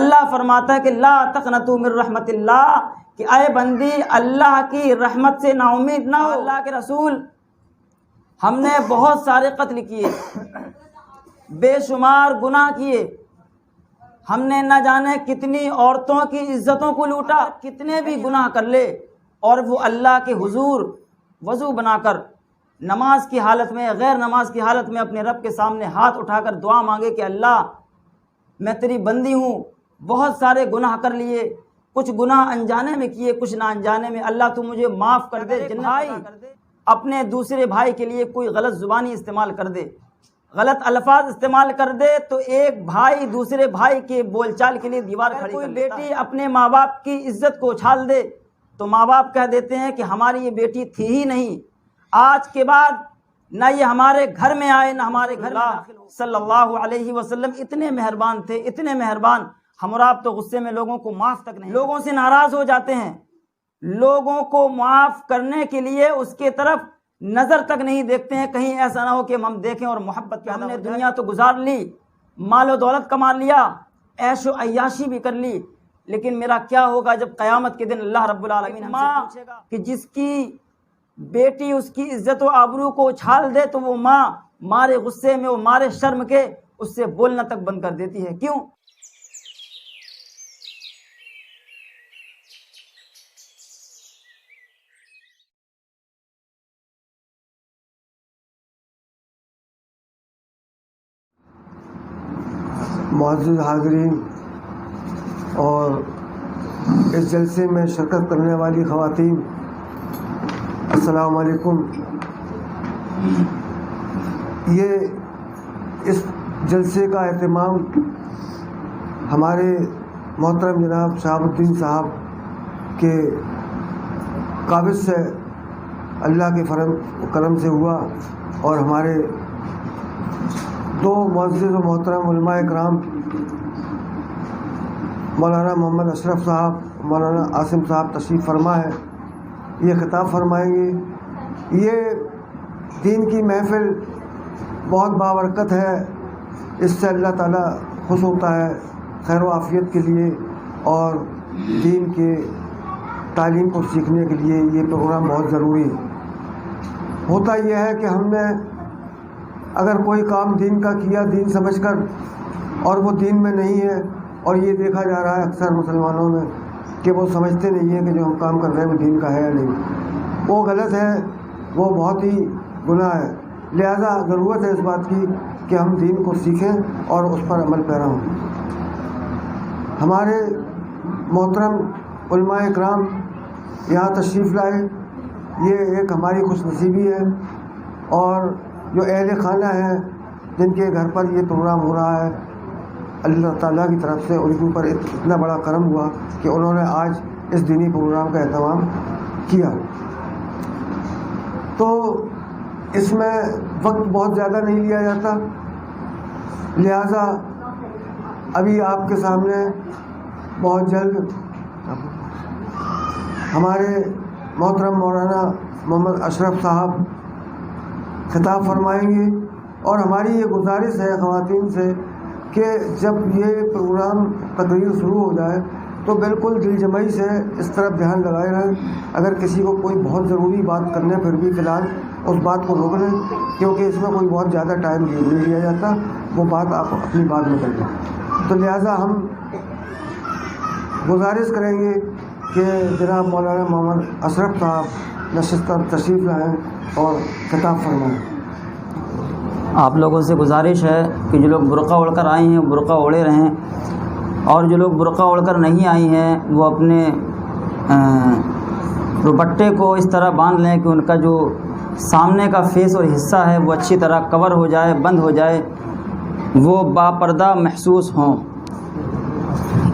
اللہ فرماتا ہے کہ لا تقنطوا من رحمت اللہ، کہ اے بندی اللہ کی رحمت سے نا امید نہ ہو۔ اللہ کے رسول، ہم نے بہت سارے قتل کیے، بے شمار گناہ کیے، ہم نے نہ جانے کتنی عورتوں کی عزتوں کو لوٹا، کتنے بھی گناہ کر لے اور وہ اللہ کے حضور وضو بنا کر نماز کی حالت میں، غیر نماز کی حالت میں اپنے رب کے سامنے ہاتھ اٹھا کر دعا مانگے کہ اللہ میں تیری بندی ہوں، بہت سارے گناہ کر لیے، کچھ گناہ انجانے میں کیے، کچھ نہ انجانے میں، اللہ تو مجھے معاف کر دے۔ بھائی اپنے دوسرے بھائی کے لیے کوئی غلط زبانی استعمال کر دے، غلط الفاظ استعمال کر دے تو ایک بھائی دوسرے بھائی کے بول چال کے لیے دیوار کھڑی کر دیتا ہے۔ بیٹی اپنے ماں باپ کی عزت کو اچھال دے تو ماں باپ کہہ دیتے ہیں کہ ہماری یہ بیٹی تھی ہی نہیں، آج کے بعد نہ یہ ہمارے گھر میں آئے نہ ہمارے گھر میں داخل ہو۔ صلی اللہ علیہ وسلم اتنے مہربان تھے، اتنے مہربان، ہم اور آپ تو غصے میں لوگوں کو معاف تک نہیں، لوگوں سے ناراض ہو جاتے ہیں، لوگوں کو معاف کرنے کے لیے اس کے طرف نظر تک نہیں دیکھتے ہیں، کہیں ایسا نہ ہو کہ ہم دیکھیں اور محبت کے ہم نے دنیا تو گزار لی، مال و دولت کما لیا، عیش و عیاشی بھی کر لی، لیکن میرا کیا ہوگا جب قیامت کے دن اللہ رب العالمین ہم سے پوچھے گا کہ جس کی بیٹی اس کی عزت و آبرو کو اچھال دے تو وہ ماں مارے غصے میں، وہ مارے شرم کے اس سے بولنا تک بند کر دیتی ہے۔ کیوں؟ معزز حاضرین اور اس جلسے میں شرکت کرنے والی خواتین، السلام علیکم۔ اس جلسے کا اہتمام ہمارے محترم جناب شہاب الدین صاحب کے قابض سے اللہ کے کرم سے ہوا، اور ہمارے دو معزز و محترم علماء کرام مولانا محمد اشرف صاحب، مولانا عاصم صاحب تشریف فرما ہے، یہ خطاب فرمائیں گے۔ یہ دین کی محفل بہت بابرکت ہے، اس سے اللہ تعالیٰ خوش ہوتا ہے خیر و عافیت کے لیے، اور دین کے تعلیم کو سیکھنے کے لیے یہ پروگرام بہت ضروری ہے۔ ہوتا یہ ہے کہ ہم نے اگر کوئی کام دین کا کیا دین سمجھ کر، اور وہ دین میں نہیں ہے، اور یہ دیکھا جا رہا ہے اکثر مسلمانوں میں کہ وہ سمجھتے نہیں ہیں کہ جو ہم کام کر رہے ہیں وہ دین کا ہے یا نہیں، وہ غلط ہے، وہ بہت ہی گناہ ہے۔ لہذا ضرورت ہے اس بات کی کہ ہم دین کو سیکھیں اور اس پر عمل پیرا ہوں۔ ہمارے محترم علماء اکرام یہاں تشریف لائے، یہ ایک ہماری خوش نصیبی ہے، اور جو اہل خانہ ہیں جن کے گھر پر یہ پروگرام ہو رہا ہے، اللہ تعالیٰ کی طرف سے ان کے اوپر اتنا بڑا کرم ہوا کہ انہوں نے آج اس دینی پروگرام کا اہتمام کیا۔ تو اس میں وقت بہت زیادہ نہیں لیا جاتا، لہذا ابھی آپ کے سامنے بہت جلد ہمارے محترم مولانا محمد اشرف صاحب خطاب فرمائیں گے، اور ہماری یہ گزارش ہے خواتین سے کہ جب یہ پروگرام تقریر شروع ہو جائے تو بالکل دل جمعی سے اس طرف دھیان لگائے رہیں، اگر کسی کو کوئی بہت ضروری بات کرنے پھر بھی فی الحال اس بات کو روک لیں، کیونکہ اس میں کوئی بہت زیادہ ٹائم نہیں لیا جاتا، وہ بات آپ اپنی بات میں کر لیں۔ تو لہٰذا ہم گزارش کریں گے کہ جناب مولانا محمد اشرف صاحب نشست پر تشریف لائیں اور خطاب فرمائیں۔ آپ لوگوں سے گزارش ہے کہ جو لوگ برقع اوڑھ کر آئے ہیں برقع اوڑھے رہیں، اور جو لوگ برقع اوڑھ کر نہیں آئی ہیں وہ اپنے دوپٹے کو اس طرح باندھ لیں کہ ان کا جو سامنے کا فیس اور حصہ ہے وہ اچھی طرح کور ہو جائے، بند ہو جائے، وہ باپردہ محسوس ہوں۔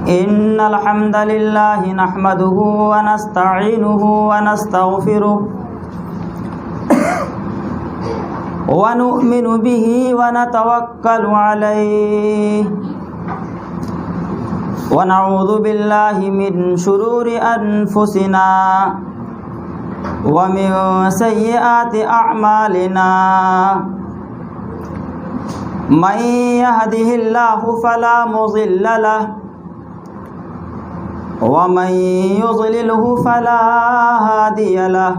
ان الحمد للہ نحمده ونستعینه ونستغفره ونؤمن به ونتوکل علیہ ونعوذ باللہ من شرور انفسنا ومن سیئات اعمالنا من يهده اللہ فلا مضل له ومن يضلله فلا هادي له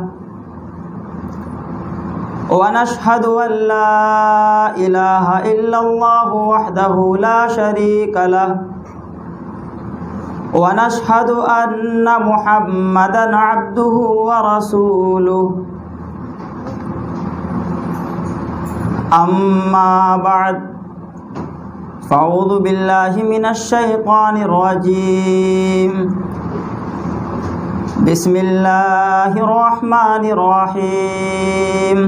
ونشهد أن لا إله إلا الله وحده لا شريك له ونشهد أن محمدا عبده ورسوله أما بعد فأعوذ بالله من الشيطان الرجيم بسم الله الرحمن الرحيم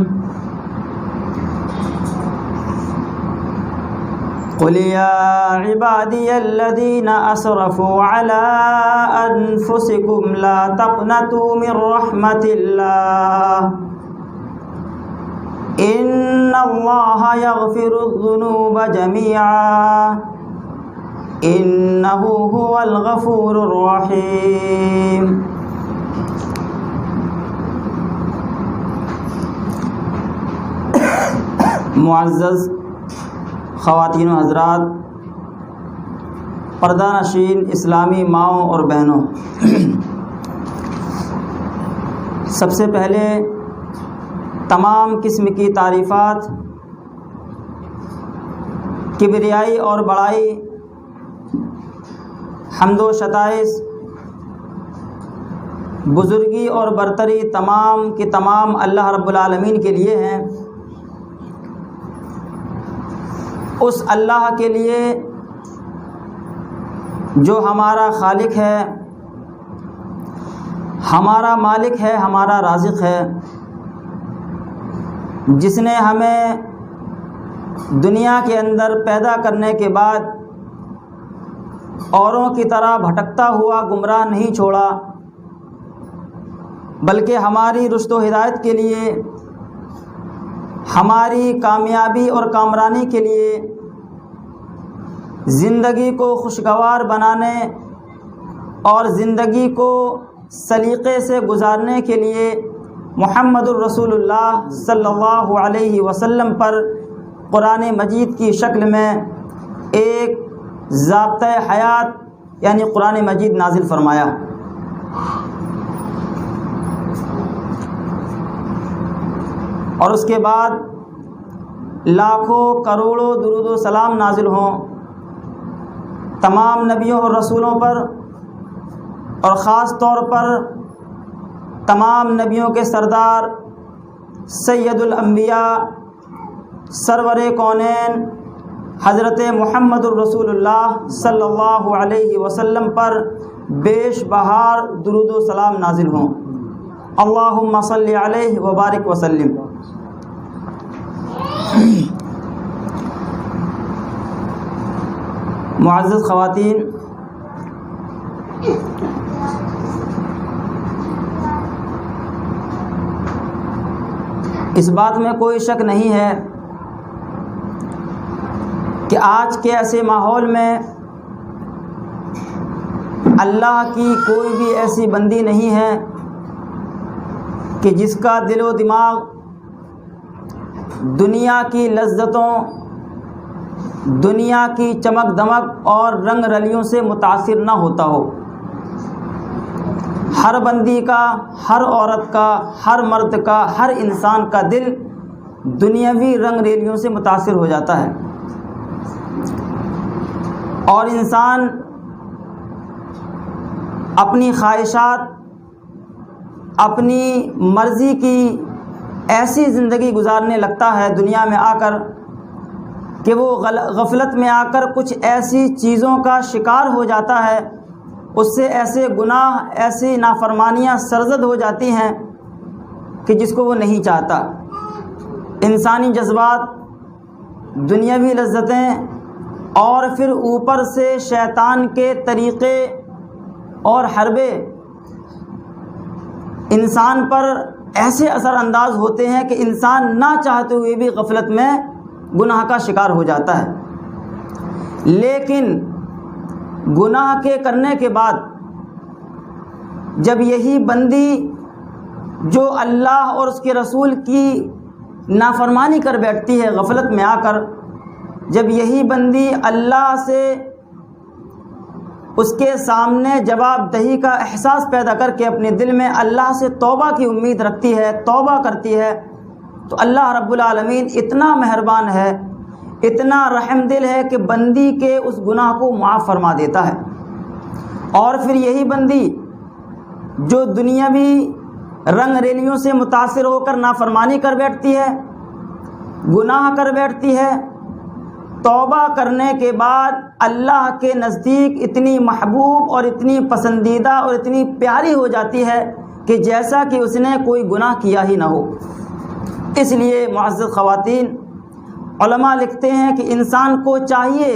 قل يا عبادي الذين أسرفوا على أنفسكم لا تقنطوا من رحمة الله إن الله يغفر الذنوب جميعا إنه هو الغفور الرحيم. معزز خواتین و حضرات، پردہ نشین اسلامی ماؤں اور بہنوں، سب سے پہلے تمام قسم کی تعریفات، کبریائی اور بڑائی، حمد و ستائش، بزرگی اور برتری تمام کی تمام اللہ رب العالمین کے لیے ہیں، اس اللہ کے لیے جو ہمارا خالق ہے، ہمارا مالک ہے، ہمارا رازق ہے، جس نے ہمیں دنیا کے اندر پیدا کرنے کے بعد اوروں کی طرح بھٹکتا ہوا گمراہ نہیں چھوڑا، بلکہ ہماری رشد و ہدایت کے لیے، ہماری کامیابی اور کامرانی کے لیے، زندگی کو خوشگوار بنانے اور زندگی کو سلیقے سے گزارنے کے لیے محمد الرسول اللہ صلی اللہ علیہ وسلم پر قرآن مجید کی شکل میں ایک ضابطۂ حیات یعنی قرآن مجید نازل فرمایا۔ اور اس کے بعد لاکھوں کروڑوں درود و سلام نازل ہوں تمام نبیوں اور رسولوں پر، اور خاص طور پر تمام نبیوں کے سردار سید الانبیاء سرور کونین حضرت محمد الرسول اللہ صلی اللہ علیہ وسلم پر بیش بہار درود و سلام نازل ہوں۔ اللہم صلی علیہ وبارک وسلم۔ معزز خواتین، اس بات میں کوئی شک نہیں ہے کہ آج کے ایسے ماحول میں اللہ کی کوئی بھی ایسی بندی نہیں ہے کہ جس کا دل و دماغ دنیا کی لذتوں، دنیا کی چمک دمک اور رنگ رلیوں سے متاثر نہ ہوتا ہو۔ ہر بندی کا، ہر عورت کا، ہر مرد کا، ہر انسان کا دل دنیاوی رنگ ریلیوں سے متاثر ہو جاتا ہے، اور انسان اپنی خواہشات، اپنی مرضی کی ایسی زندگی گزارنے لگتا ہے دنیا میں آ کر کہ وہ غفلت میں آ کر کچھ ایسی چیزوں کا شکار ہو جاتا ہے، اس سے ایسے گناہ، ایسی نافرمانیاں سرزد ہو جاتی ہیں کہ جس کو وہ نہیں چاہتا۔ انسانی جذبات، دنیاوی لذتیں، اور پھر اوپر سے شیطان کے طریقے اور حربے انسان پر ایسے اثر انداز ہوتے ہیں کہ انسان نہ چاہتے ہوئے بھی غفلت میں گناہ کا شکار ہو جاتا ہے۔ لیکن گناہ کے کرنے کے بعد جب یہی بندی جو اللہ اور اس کے رسول کی نافرمانی کر بیٹھتی ہے غفلت میں آ کر، جب یہی بندی اللہ سے اس کے سامنے جواب دہی کا احساس پیدا کر کے اپنے دل میں اللہ سے توبہ کی امید رکھتی ہے، توبہ کرتی ہے، تو اللہ رب العالمین اتنا مہربان ہے، اتنا رحم دل ہے کہ بندی کے اس گناہ کو معاف فرما دیتا ہے۔ اور پھر یہی بندی جو دنیاوی رنگ ریلیوں سے متاثر ہو کر نافرمانی کر بیٹھتی ہے، گناہ کر بیٹھتی ہے، توبہ کرنے کے بعد اللہ کے نزدیک اتنی محبوب اور اتنی پسندیدہ اور اتنی پیاری ہو جاتی ہے کہ جیسا کہ اس نے کوئی گناہ کیا ہی نہ ہو۔ اس لیے معزز خواتین، علماء لکھتے ہیں کہ انسان کو چاہیے،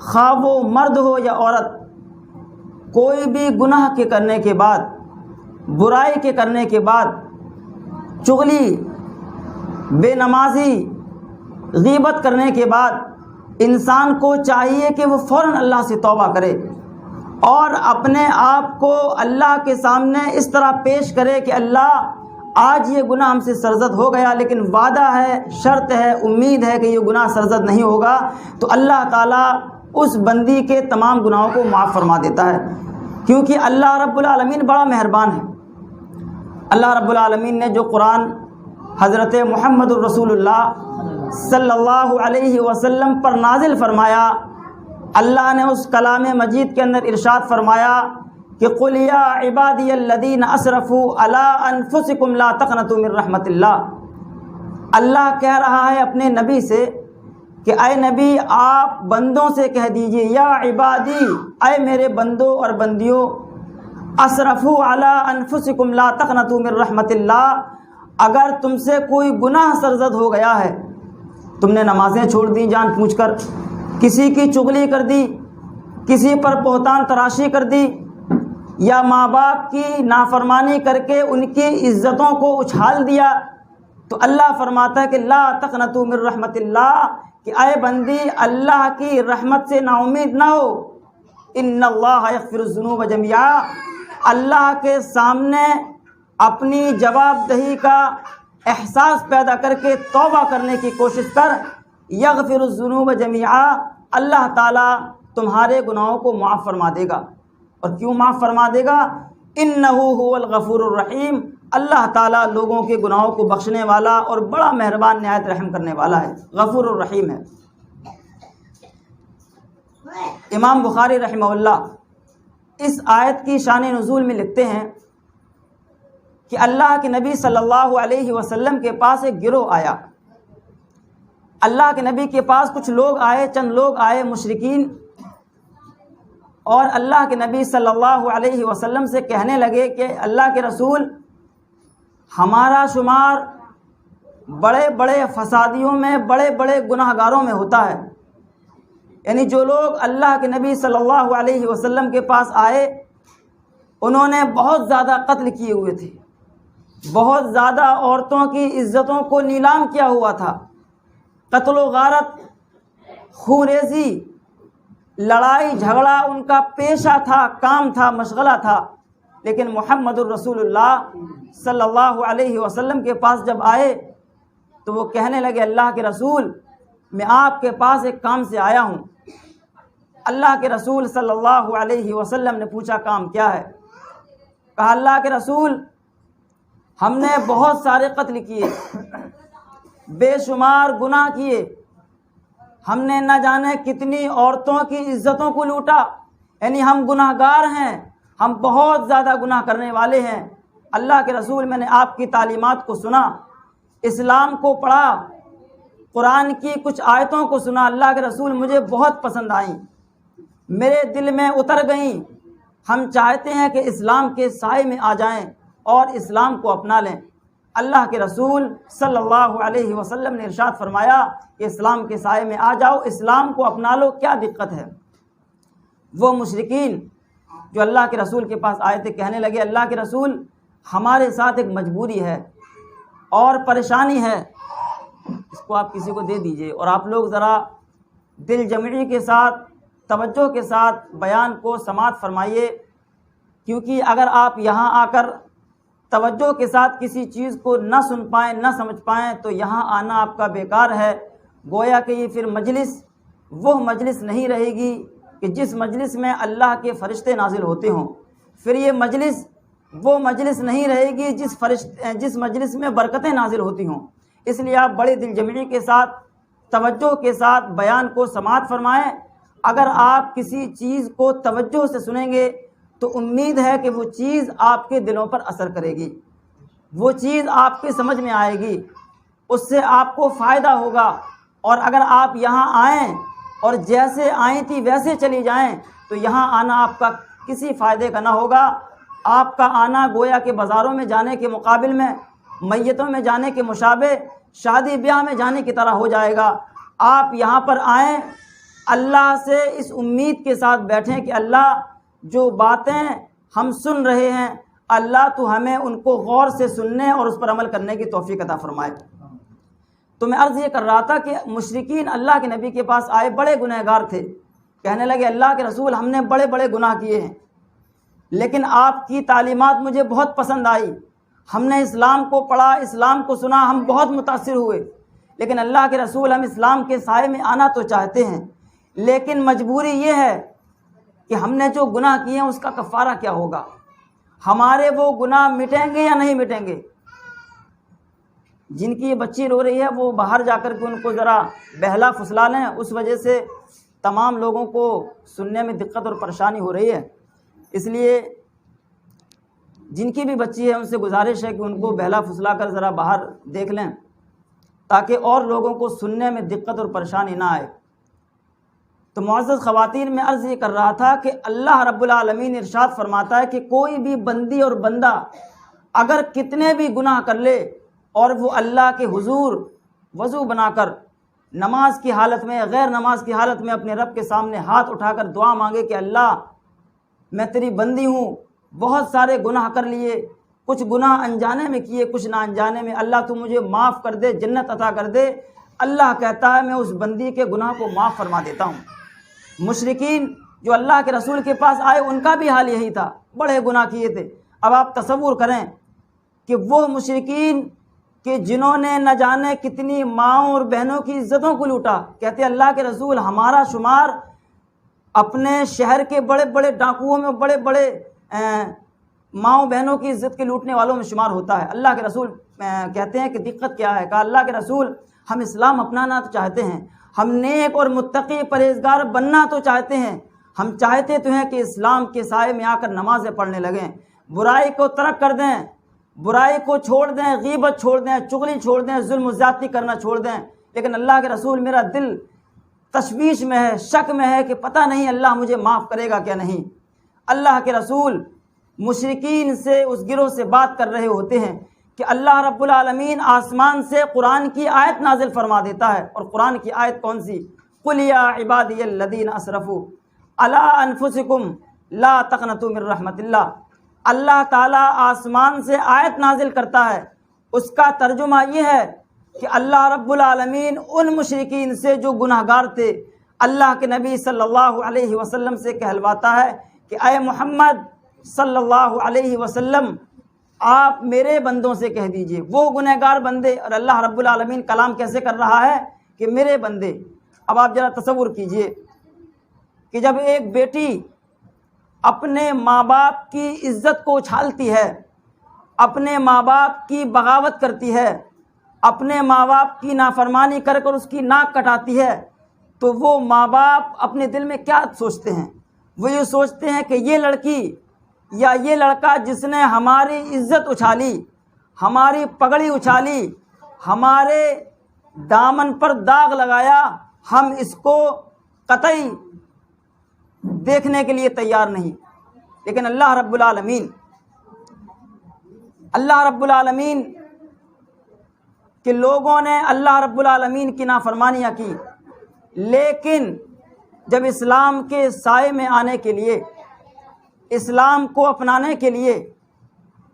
خواہ وہ مرد ہو یا عورت، کوئی بھی گناہ کے کرنے کے بعد، برائی کے کرنے کے بعد، چغلی، بے نمازی، غیبت کرنے کے بعد انسان کو چاہیے کہ وہ فوراً اللہ سے توبہ کرے اور اپنے آپ کو اللہ کے سامنے اس طرح پیش کرے کہ اللہ آج یہ گناہ ہم سے سرزد ہو گیا، لیکن وعدہ ہے، شرط ہے، امید ہے کہ یہ گناہ سرزد نہیں ہوگا، تو اللہ تعالیٰ اس بندی کے تمام گناہوں کو معاف فرما دیتا ہے، کیونکہ اللہ رب العالمین بڑا مہربان ہے۔ اللہ رب العالمین نے جو قرآن حضرت محمد الرسول اللہ صلی اللہ علیہ وسلم پر نازل فرمایا، اللہ نے اس کلام مجید کے اندر ارشاد فرمایا کہ قُلْ يَا عِبَادِيَ الَّذِينَ أَسْرَفُوا عَلَىٰ أَنفُسِكُمْ لَا تَقْنَطُوا مِن رحمة اللہ۔ اللہ کہہ رہا ہے اپنے نبی سے کہ اے نبی، آپ بندوں سے کہہ دیجئے، یا عبادی، اے میرے بندوں اور بندیوں، اسرفوا علی انفسکم لا تقنطوا من رحمت اللہ، اگر تم سے کوئی گناہ سرزد ہو گیا ہے، تم نے نمازیں چھوڑ دی جان بوجھ کر، کسی کی چغلی کر دی، کسی پر بہتان تراشی کر دی، یا ماں باپ کی نافرمانی کر کے ان کی عزتوں کو اچھال دیا، تو اللہ فرماتا ہے کہ لا تقنطوا من رحمت اللہ، کہ اے بندی اللہ کی رحمت سے نا امید نہ ہو، ان اللہ یغفر الذنوب جميعا، اللہ کے سامنے اپنی جواب دہی کا احساس پیدا کر کے توبہ کرنے کی کوشش کر، یغفر الذنوب جميعا، اللہ تعالیٰ تمہارے گناہوں کو معاف فرما دے گا۔ اور کیوں معاف فرما دے گا؟ انہ هو الغفور الرحیم، اللہ تعالیٰ لوگوں کے گناہوں کو بخشنے والا اور بڑا مہربان نہایت رحم کرنے والا ہے، غفور الرحیم ہے۔ امام بخاری رحمہ اللہ اس آیت کی شان نزول میں لکھتے ہیں کہ اللہ کے نبی صلی اللہ علیہ وسلم کے پاس ایک گروہ آیا۔ اللہ کے نبی کے پاس کچھ لوگ آئے، چند لوگ آئے مشرکین، اور اللہ کے نبی صلی اللہ علیہ وسلم سے کہنے لگے کہ اللہ کے رسول، ہمارا شمار بڑے بڑے فسادیوں میں، بڑے بڑے گناہ گاروں میں ہوتا ہے، یعنی جو لوگ اللہ کے نبی صلی اللہ علیہ وسلم کے پاس آئے انہوں نے بہت زیادہ قتل کیے ہوئے تھے، بہت زیادہ عورتوں کی عزتوں کو نیلام کیا ہوا تھا، قتل و غارت، خونریزی، لڑائی جھگڑا ان کا پیشہ تھا، کام تھا، مشغلہ تھا۔ لیکن محمد الرسول اللہ صلی اللہ علیہ وسلم کے پاس جب آئے تو وہ کہنے لگے، اللہ کے رسول، میں آپ کے پاس ایک کام سے آیا ہوں۔ اللہ کے رسول صلی اللہ علیہ وسلم نے پوچھا، کام کیا ہے؟ کہا، اللہ کے رسول، ہم نے بہت سارے قتل کیے، بے شمار گناہ کیے، ہم نے نہ جانے کتنی عورتوں کی عزتوں کو لوٹا، یعنی ہم گناہ گار ہیں، ہم بہت زیادہ گناہ کرنے والے ہیں۔ اللہ کے رسول، میں نے آپ کی تعلیمات کو سنا، اسلام کو پڑھا، قرآن کی کچھ آیتوں کو سنا، اللہ کے رسول مجھے بہت پسند آئیں، میرے دل میں اتر گئیں، ہم چاہتے ہیں کہ اسلام کے سائے میں آ جائیں اور اسلام کو اپنا لیں۔ اللہ کے رسول صلی اللہ علیہ وسلم نے ارشاد فرمایا کہ اسلام کے سائے میں آ جاؤ، اسلام کو اپنا لو، کیا دقت ہے؟ وہ مشرکین جو اللہ کے رسول کے پاس آئے تھے کہنے لگے، اللہ کے رسول، ہمارے ساتھ ایک مجبوری ہے اور پریشانی ہے، اس کو آپ کسی کو دے دیجئے، اور آپ لوگ ذرا دل جمعی کے ساتھ، توجہ کے ساتھ بیان کو سماعت فرمائیے، کیونکہ اگر آپ یہاں آ کر توجہ کے ساتھ کسی چیز کو نہ سن پائیں، نہ سمجھ پائیں، تو یہاں آنا آپ کا بیکار ہے، گویا کہ یہ پھر مجلس وہ مجلس نہیں رہے گی کہ جس مجلس میں اللہ کے فرشتے نازل ہوتے ہوں، پھر یہ مجلس وہ مجلس نہیں رہے گی جس مجلس میں برکتیں نازل ہوتی ہوں۔ اس لیے آپ بڑے دل جمعی کے ساتھ، توجہ کے ساتھ بیان کو سماعت فرمائیں۔ اگر آپ کسی چیز کو توجہ سے سنیں گے تو امید ہے کہ وہ چیز آپ کے دلوں پر اثر کرے گی، وہ چیز آپ کے سمجھ میں آئے گی، اس سے آپ کو فائدہ ہوگا۔ اور اگر آپ یہاں آئیں اور جیسے آئی تھی ویسے چلی جائیں تو یہاں آنا آپ کا کسی فائدے کا نہ ہوگا۔ آپ کا آنا گویا کہ بازاروں میں جانے کے مقابل میں، میتوں میں جانے کے مشابہ، شادی بیاہ میں جانے کی طرح ہو جائے گا۔ آپ یہاں پر آئیں، اللہ سے اس امید کے ساتھ بیٹھیں کہ اللہ جو باتیں ہم سن رہے ہیں، اللہ تو ہمیں ان کو غور سے سننے اور اس پر عمل کرنے کی توفیق عطا فرمائے۔ تو میں عرض یہ کر رہا تھا کہ مشرکین اللہ کے نبی کے پاس آئے، بڑے گنہگار تھے، کہنے لگے اللہ کے رسول ہم نے بڑے بڑے گناہ کیے ہیں، لیکن آپ کی تعلیمات مجھے بہت پسند آئی، ہم نے اسلام کو پڑھا، اسلام کو سنا، ہم بہت متاثر ہوئے، لیکن اللہ کے رسول ہم اسلام کے سائے میں آنا تو چاہتے ہیں، لیکن مجبوری یہ ہے کہ ہم نے جو گناہ کیے ہیں اس کا کفارہ کیا ہوگا، ہمارے وہ گناہ مٹیں گے یا نہیں مٹیں گے۔ جن کی یہ بچی رو رہی ہے وہ باہر جا کر کے ان کو ذرا بہلا پھسلا لیں، اس وجہ سے تمام لوگوں کو سننے میں دقت اور پریشانی ہو رہی ہے، اس لیے جن کی بھی بچی ہے ان سے گزارش ہے کہ ان کو بہلا پھسلا کر ذرا باہر دیکھ لیں تاکہ اور لوگوں کو سننے میں دقت اور پریشانی نہ آئے۔ تو معزز خواتین، میں عرض یہ کر رہا تھا کہ اللہ رب العالمین ارشاد فرماتا ہے کہ کوئی بھی بندی اور بندہ اگر کتنے بھی گناہ کر لے اور وہ اللہ کے حضور وضو بنا کر نماز کی حالت میں، غیر نماز کی حالت میں اپنے رب کے سامنے ہاتھ اٹھا کر دعا مانگے کہ اللہ میں تیری بندی ہوں، بہت سارے گناہ کر لیے، کچھ گناہ انجانے میں کیے، کچھ نہ انجانے میں، اللہ تو مجھے معاف کر دے، جنت عطا کر دے، اللہ کہتا ہے میں اس بندی کے گناہ کو معاف فرما دیتا ہوں۔ مشرکین جو اللہ کے رسول کے پاس آئے ان کا بھی حال یہی تھا، بڑے گناہ کیے تھے۔ اب آپ تصور کریں کہ وہ مشرکین کہ جنہوں نے نہ جانے کتنی ماؤں اور بہنوں کی عزتوں کو لوٹا، کہتے اللہ کے رسول ہمارا شمار اپنے شہر کے بڑے بڑے ڈاکوؤں میں، بڑے بڑے ماؤں بہنوں کی عزت کے لوٹنے والوں میں شمار ہوتا ہے۔ اللہ کے رسول کہتے ہیں کہ دقت کیا ہے؟ کہا اللہ کے رسول ہم اسلام اپنانا تو چاہتے ہیں، ہم نیک اور متقی پرہیزگار بننا تو چاہتے ہیں، ہم چاہتے تو ہیں کہ اسلام کے سائے میں آ کر نمازیں پڑھنے لگیں، برائی کو ترک کر دیں، برائی کو چھوڑ دیں، غیبت چھوڑ دیں، چغلی چھوڑ دیں، ظلم و زیادتی کرنا چھوڑ دیں، لیکن اللہ کے رسول میرا دل تشویش میں ہے، شک میں ہے کہ پتہ نہیں اللہ مجھے معاف کرے گا کیا نہیں۔ اللہ کے رسول مشرکین سے، اس گروہ سے بات کر رہے ہوتے ہیں کہ اللہ رب العالمین آسمان سے قرآن کی آیت نازل فرما دیتا ہے، اور قرآن کی آیت کون سی؟ قُلْ يَا عِبَادِيَ الَّذِينَ أَسْرَفُوا عَلَىٰ أَنفُسِكُمْ لَا تَقْنَطُوا مِن رَحْمَةِ اللَّهِ۔ اللہ تعالیٰ آسمان سے آیت نازل کرتا ہے، اس کا ترجمہ یہ ہے کہ اللہ رب العالمین ان مشرکین سے جو گناہ گار تھے، اللہ کے نبی صلی اللہ علیہ وسلم سے کہلواتا ہے کہ اے محمد صلی اللہ علیہ وسلم آپ میرے بندوں سے کہہ دیجئے، وہ گنہگار بندے، اور اللہ رب العالمین کلام کیسے کر رہا ہے کہ میرے بندے۔ اب آپ ذرا تصور کیجئے کہ جب ایک بیٹی اپنے ماں باپ کی عزت کو اچھالتی ہے، اپنے ماں باپ کی بغاوت کرتی ہے، اپنے ماں باپ کی نافرمانی کر کر اس کی ناک کٹاتی ہے، تو وہ ماں باپ اپنے دل میں کیا سوچتے ہیں؟ وہ یہ سوچتے ہیں کہ یہ لڑکی یا یہ لڑکا جس نے ہماری عزت اچھالی، ہماری پگڑی اچھالی، ہمارے دامن پر داغ لگایا، ہم اس کو قطعی دیکھنے کے لیے تیار نہیں۔ لیکن اللہ رب العالمین کہ لوگوں نے اللہ رب العالمین کی نافرمانیاں کی، لیکن جب اسلام کے سائے میں آنے کے لیے، اسلام کو اپنانے کے لیے،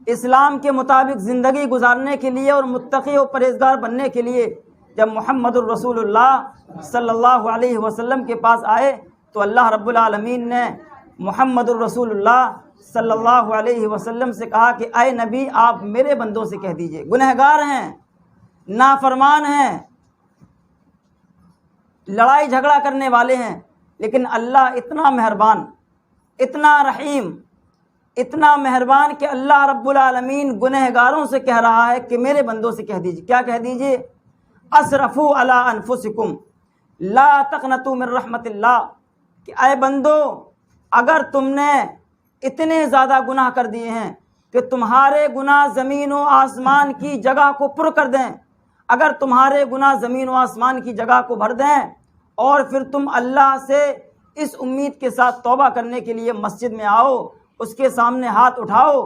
اسلام کے مطابق زندگی گزارنے کے لیے اور متقی و پرہیزگار بننے کے لیے جب محمد الرسول اللہ صلی اللہ علیہ وسلم کے پاس آئے تو اللہ رب العالمین نے محمد الرسول اللہ صلی اللہ علیہ وسلم سے کہا کہ اے نبی آپ میرے بندوں سے کہہ دیجئے، گنہگار ہیں، نافرمان ہیں، لڑائی جھگڑا کرنے والے ہیں، لیکن اللہ اتنا مہربان، اتنا رحیم، اتنا مہربان کہ اللہ رب العالمین گنہگاروں سے کہہ رہا ہے کہ میرے بندوں سے کہہ دیجیے، کیا کہہ دیجیے؟ اسرفوا علی انفسکم لا تقنطوا من رحمت اللہ، کہ اے بندو اگر تم نے اتنے زیادہ گناہ کر دیے ہیں کہ تمہارے گناہ زمین و آسمان کی جگہ کو پر کر دیں، اگر تمہارے گناہ زمین و آسمان کی جگہ کو بھر دیں، اور پھر تم اللہ سے اس امید کے ساتھ توبہ کرنے کے لیے مسجد میں آؤ، اس کے سامنے ہاتھ اٹھاؤ،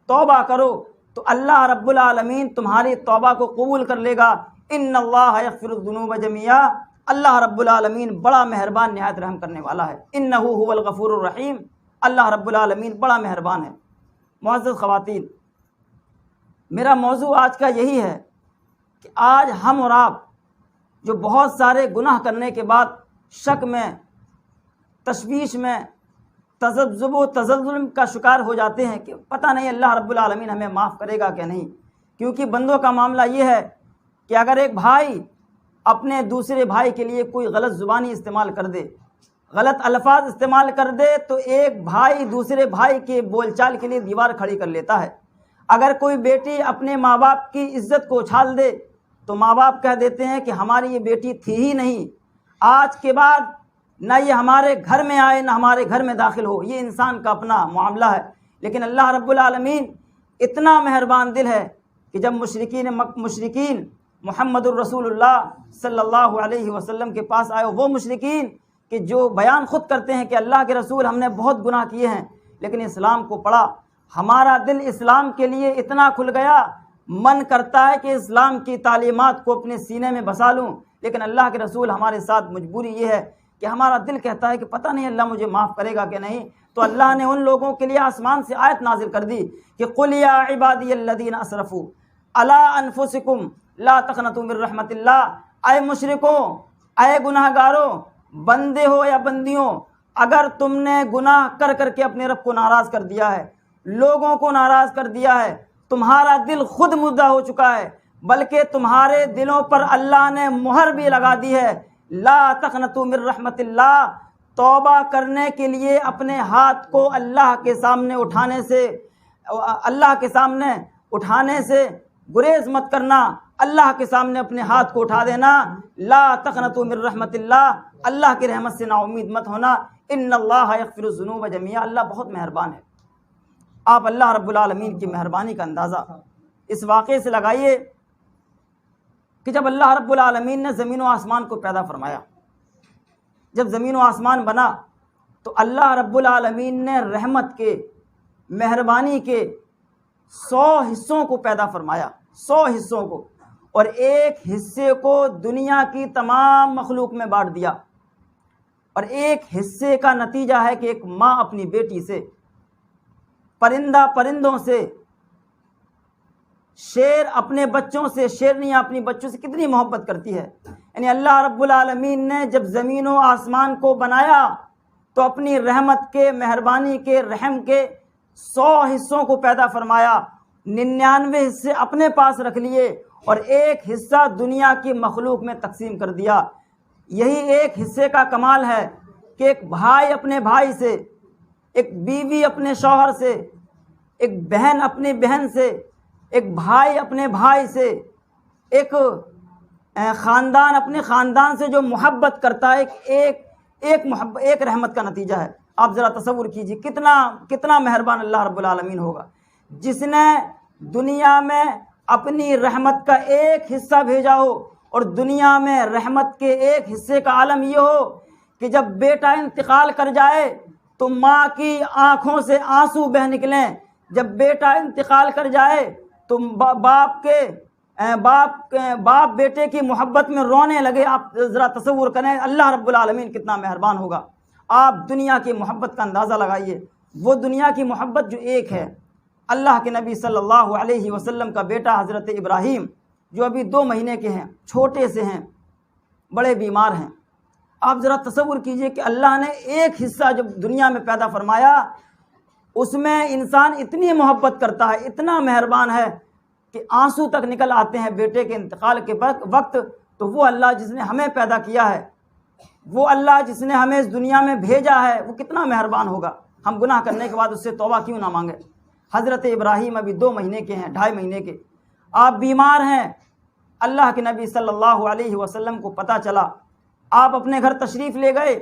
توبہ کرو، تو اللہ رب العالمین تمہاری توبہ کو قبول کر لے گا۔ ان اللہ یغفر الذنوب جميعا، اللہ رب العالمین بڑا مہربان نہایت رحم کرنے والا ہے۔ انہ هو الغفور الرحیم، اللہ رب العالمین بڑا مہربان ہے۔ معزز خواتین، میرا موضوع آج کا یہی ہے کہ آج ہم اور آپ جو بہت سارے گناہ کرنے کے بعد شک میں، تشویش میں، تذبذب و تزلزل کا شکار ہو جاتے ہیں کہ پتہ نہیں اللہ رب العالمین ہمیں معاف کرے گا کہ نہیں، کیونکہ بندوں کا معاملہ یہ ہے کہ اگر ایک بھائی اپنے دوسرے بھائی کے لیے کوئی غلط زبانی استعمال کر دے، غلط الفاظ استعمال کر دے، تو ایک بھائی دوسرے بھائی کے بول چال کے لیے دیوار کھڑی کر لیتا ہے۔ اگر کوئی بیٹی اپنے ماں باپ کی عزت کو اچھال دے تو ماں باپ کہہ دیتے ہیں کہ ہماری یہ بیٹی تھی ہی نہیں، آج کے بعد نہ یہ ہمارے گھر میں آئے نہ ہمارے گھر میں داخل ہو۔ یہ انسان کا اپنا معاملہ ہے، لیکن اللہ رب العالمین اتنا مہربان دل ہے کہ جب مشرکین محمد الرسول اللہ صلی اللہ علیہ وسلم کے پاس آئے، وہ مشرکین کہ جو بیان خود کرتے ہیں کہ اللہ کے رسول ہم نے بہت گناہ کیے ہیں لیکن اسلام کو پڑھا، ہمارا دل اسلام کے لیے اتنا کھل گیا، من کرتا ہے کہ اسلام کی تعلیمات کو اپنے سینے میں بسا لوں، لیکن اللہ کے رسول ہمارے ساتھ مجبوری یہ ہے کہ ہمارا دل کہتا ہے کہ پتہ نہیں اللہ مجھے معاف کرے گا کہ نہیں۔ تو اللہ نے ان لوگوں کے لیے آسمان سے آیت نازل کر دی کہ قل یا عبادی الذین اسرفوا علی انفسکم لا تقنطوا من رحمت اللہ، اے مشرکوں، اے گناہ گاروں، بندے ہو یا بندیوں، اگر تم نے گناہ کر کر کے اپنے رب کو ناراض کر دیا ہے، لوگوں کو ناراض کر دیا ہے، تمہارا دل خود مردہ ہو چکا ہے، بلکہ تمہارے دلوں پر اللہ نے مہر بھی لگا دی ہے، لا تقنطوا من رحمت اللہ، توبہ کرنے کے لیے اپنے ہاتھ کو اللہ کے سامنے اٹھانے سے گریز مت کرنا، اللہ کے سامنے اپنے ہاتھ کو اٹھا دینا، لا تقنطوا من رحمت اللہ، اللہ کی رحمت سے نا امید مت ہونا، ان اللہ یغفر الذنوب جميعا، اللہ بہت مہربان ہے۔ آپ اللہ رب العالمین کی مہربانی کا اندازہ اس واقعے سے لگائیے کہ جب اللہ رب العالمین نے زمین و آسمان کو پیدا فرمایا، جب زمین و آسمان بنا تو اللہ رب العالمین نے رحمت کے، مہربانی کے 100 حصوں کو پیدا فرمایا، 100 حصوں کو، اور ایک حصے کو دنیا کی تمام مخلوق میں بانٹ دیا، اور ایک حصے کا نتیجہ ہے کہ ایک ماں اپنی بیٹی سے، پرندہ پرندوں سے، شیر اپنے بچوں سے، شیرنیاں اپنی بچوں سے کتنی محبت کرتی ہے۔ یعنی اللہ رب العالمین نے جب زمین و آسمان کو بنایا تو اپنی رحمت کے، مہربانی کے، رحم کے 100 حصوں کو پیدا فرمایا، 99 حصے اپنے پاس رکھ لیے اور ایک حصہ دنیا کی مخلوق میں تقسیم کر دیا۔ یہی ایک حصے کا کمال ہے کہ ایک بھائی اپنے بھائی سے، ایک بیوی اپنے شوہر سے، ایک بہن اپنی بہن سے، ایک بھائی اپنے بھائی سے، ایک خاندان اپنے خاندان سے جو محبت کرتا ہے، ایک رحمت کا نتیجہ ہے۔ آپ ذرا تصور کیجیے کتنا مہربان اللہ رب العالمین ہوگا، جس نے دنیا میں اپنی رحمت کا ایک حصہ بھیجا ہو، اور دنیا میں رحمت کے ایک حصے کا عالم یہ ہو کہ جب بیٹا انتقال کر جائے تو ماں کی آنکھوں سے آنسو بہہ نکلیں، جب بیٹا انتقال کر جائے تو باپ بیٹے کی محبت میں رونے لگے۔ آپ ذرا تصور کریں اللہ رب العالمین کتنا مہربان ہوگا۔ آپ دنیا کی محبت کا اندازہ لگائیے، وہ دنیا کی محبت جو ایک ہے۔ اللہ کے نبی صلی اللہ علیہ وسلم کا بیٹا حضرت ابراہیم جو ابھی 2 مہینے کے ہیں، چھوٹے سے ہیں، بڑے بیمار ہیں، آپ ذرا تصور کیجئے کہ اللہ نے ایک حصہ جب دنیا میں پیدا فرمایا، اس میں انسان اتنی محبت کرتا ہے، اتنا مہربان ہے کہ آنسو تک نکل آتے ہیں بیٹے کے انتقال کے وقت۔ تو وہ اللہ جس نے ہمیں پیدا کیا ہے، وہ اللہ جس نے ہمیں اس دنیا میں بھیجا ہے وہ کتنا مہربان ہوگا، ہم گناہ کرنے کے بعد اس سے توبہ کیوں نہ مانگے۔ حضرت ابراہیم ابھی 2 مہینے کے ہیں، 2.5 مہینے کے، آپ بیمار ہیں، اللہ کے نبی صلی اللہ علیہ وسلم کو پتہ چلا، آپ اپنے گھر تشریف لے گئے،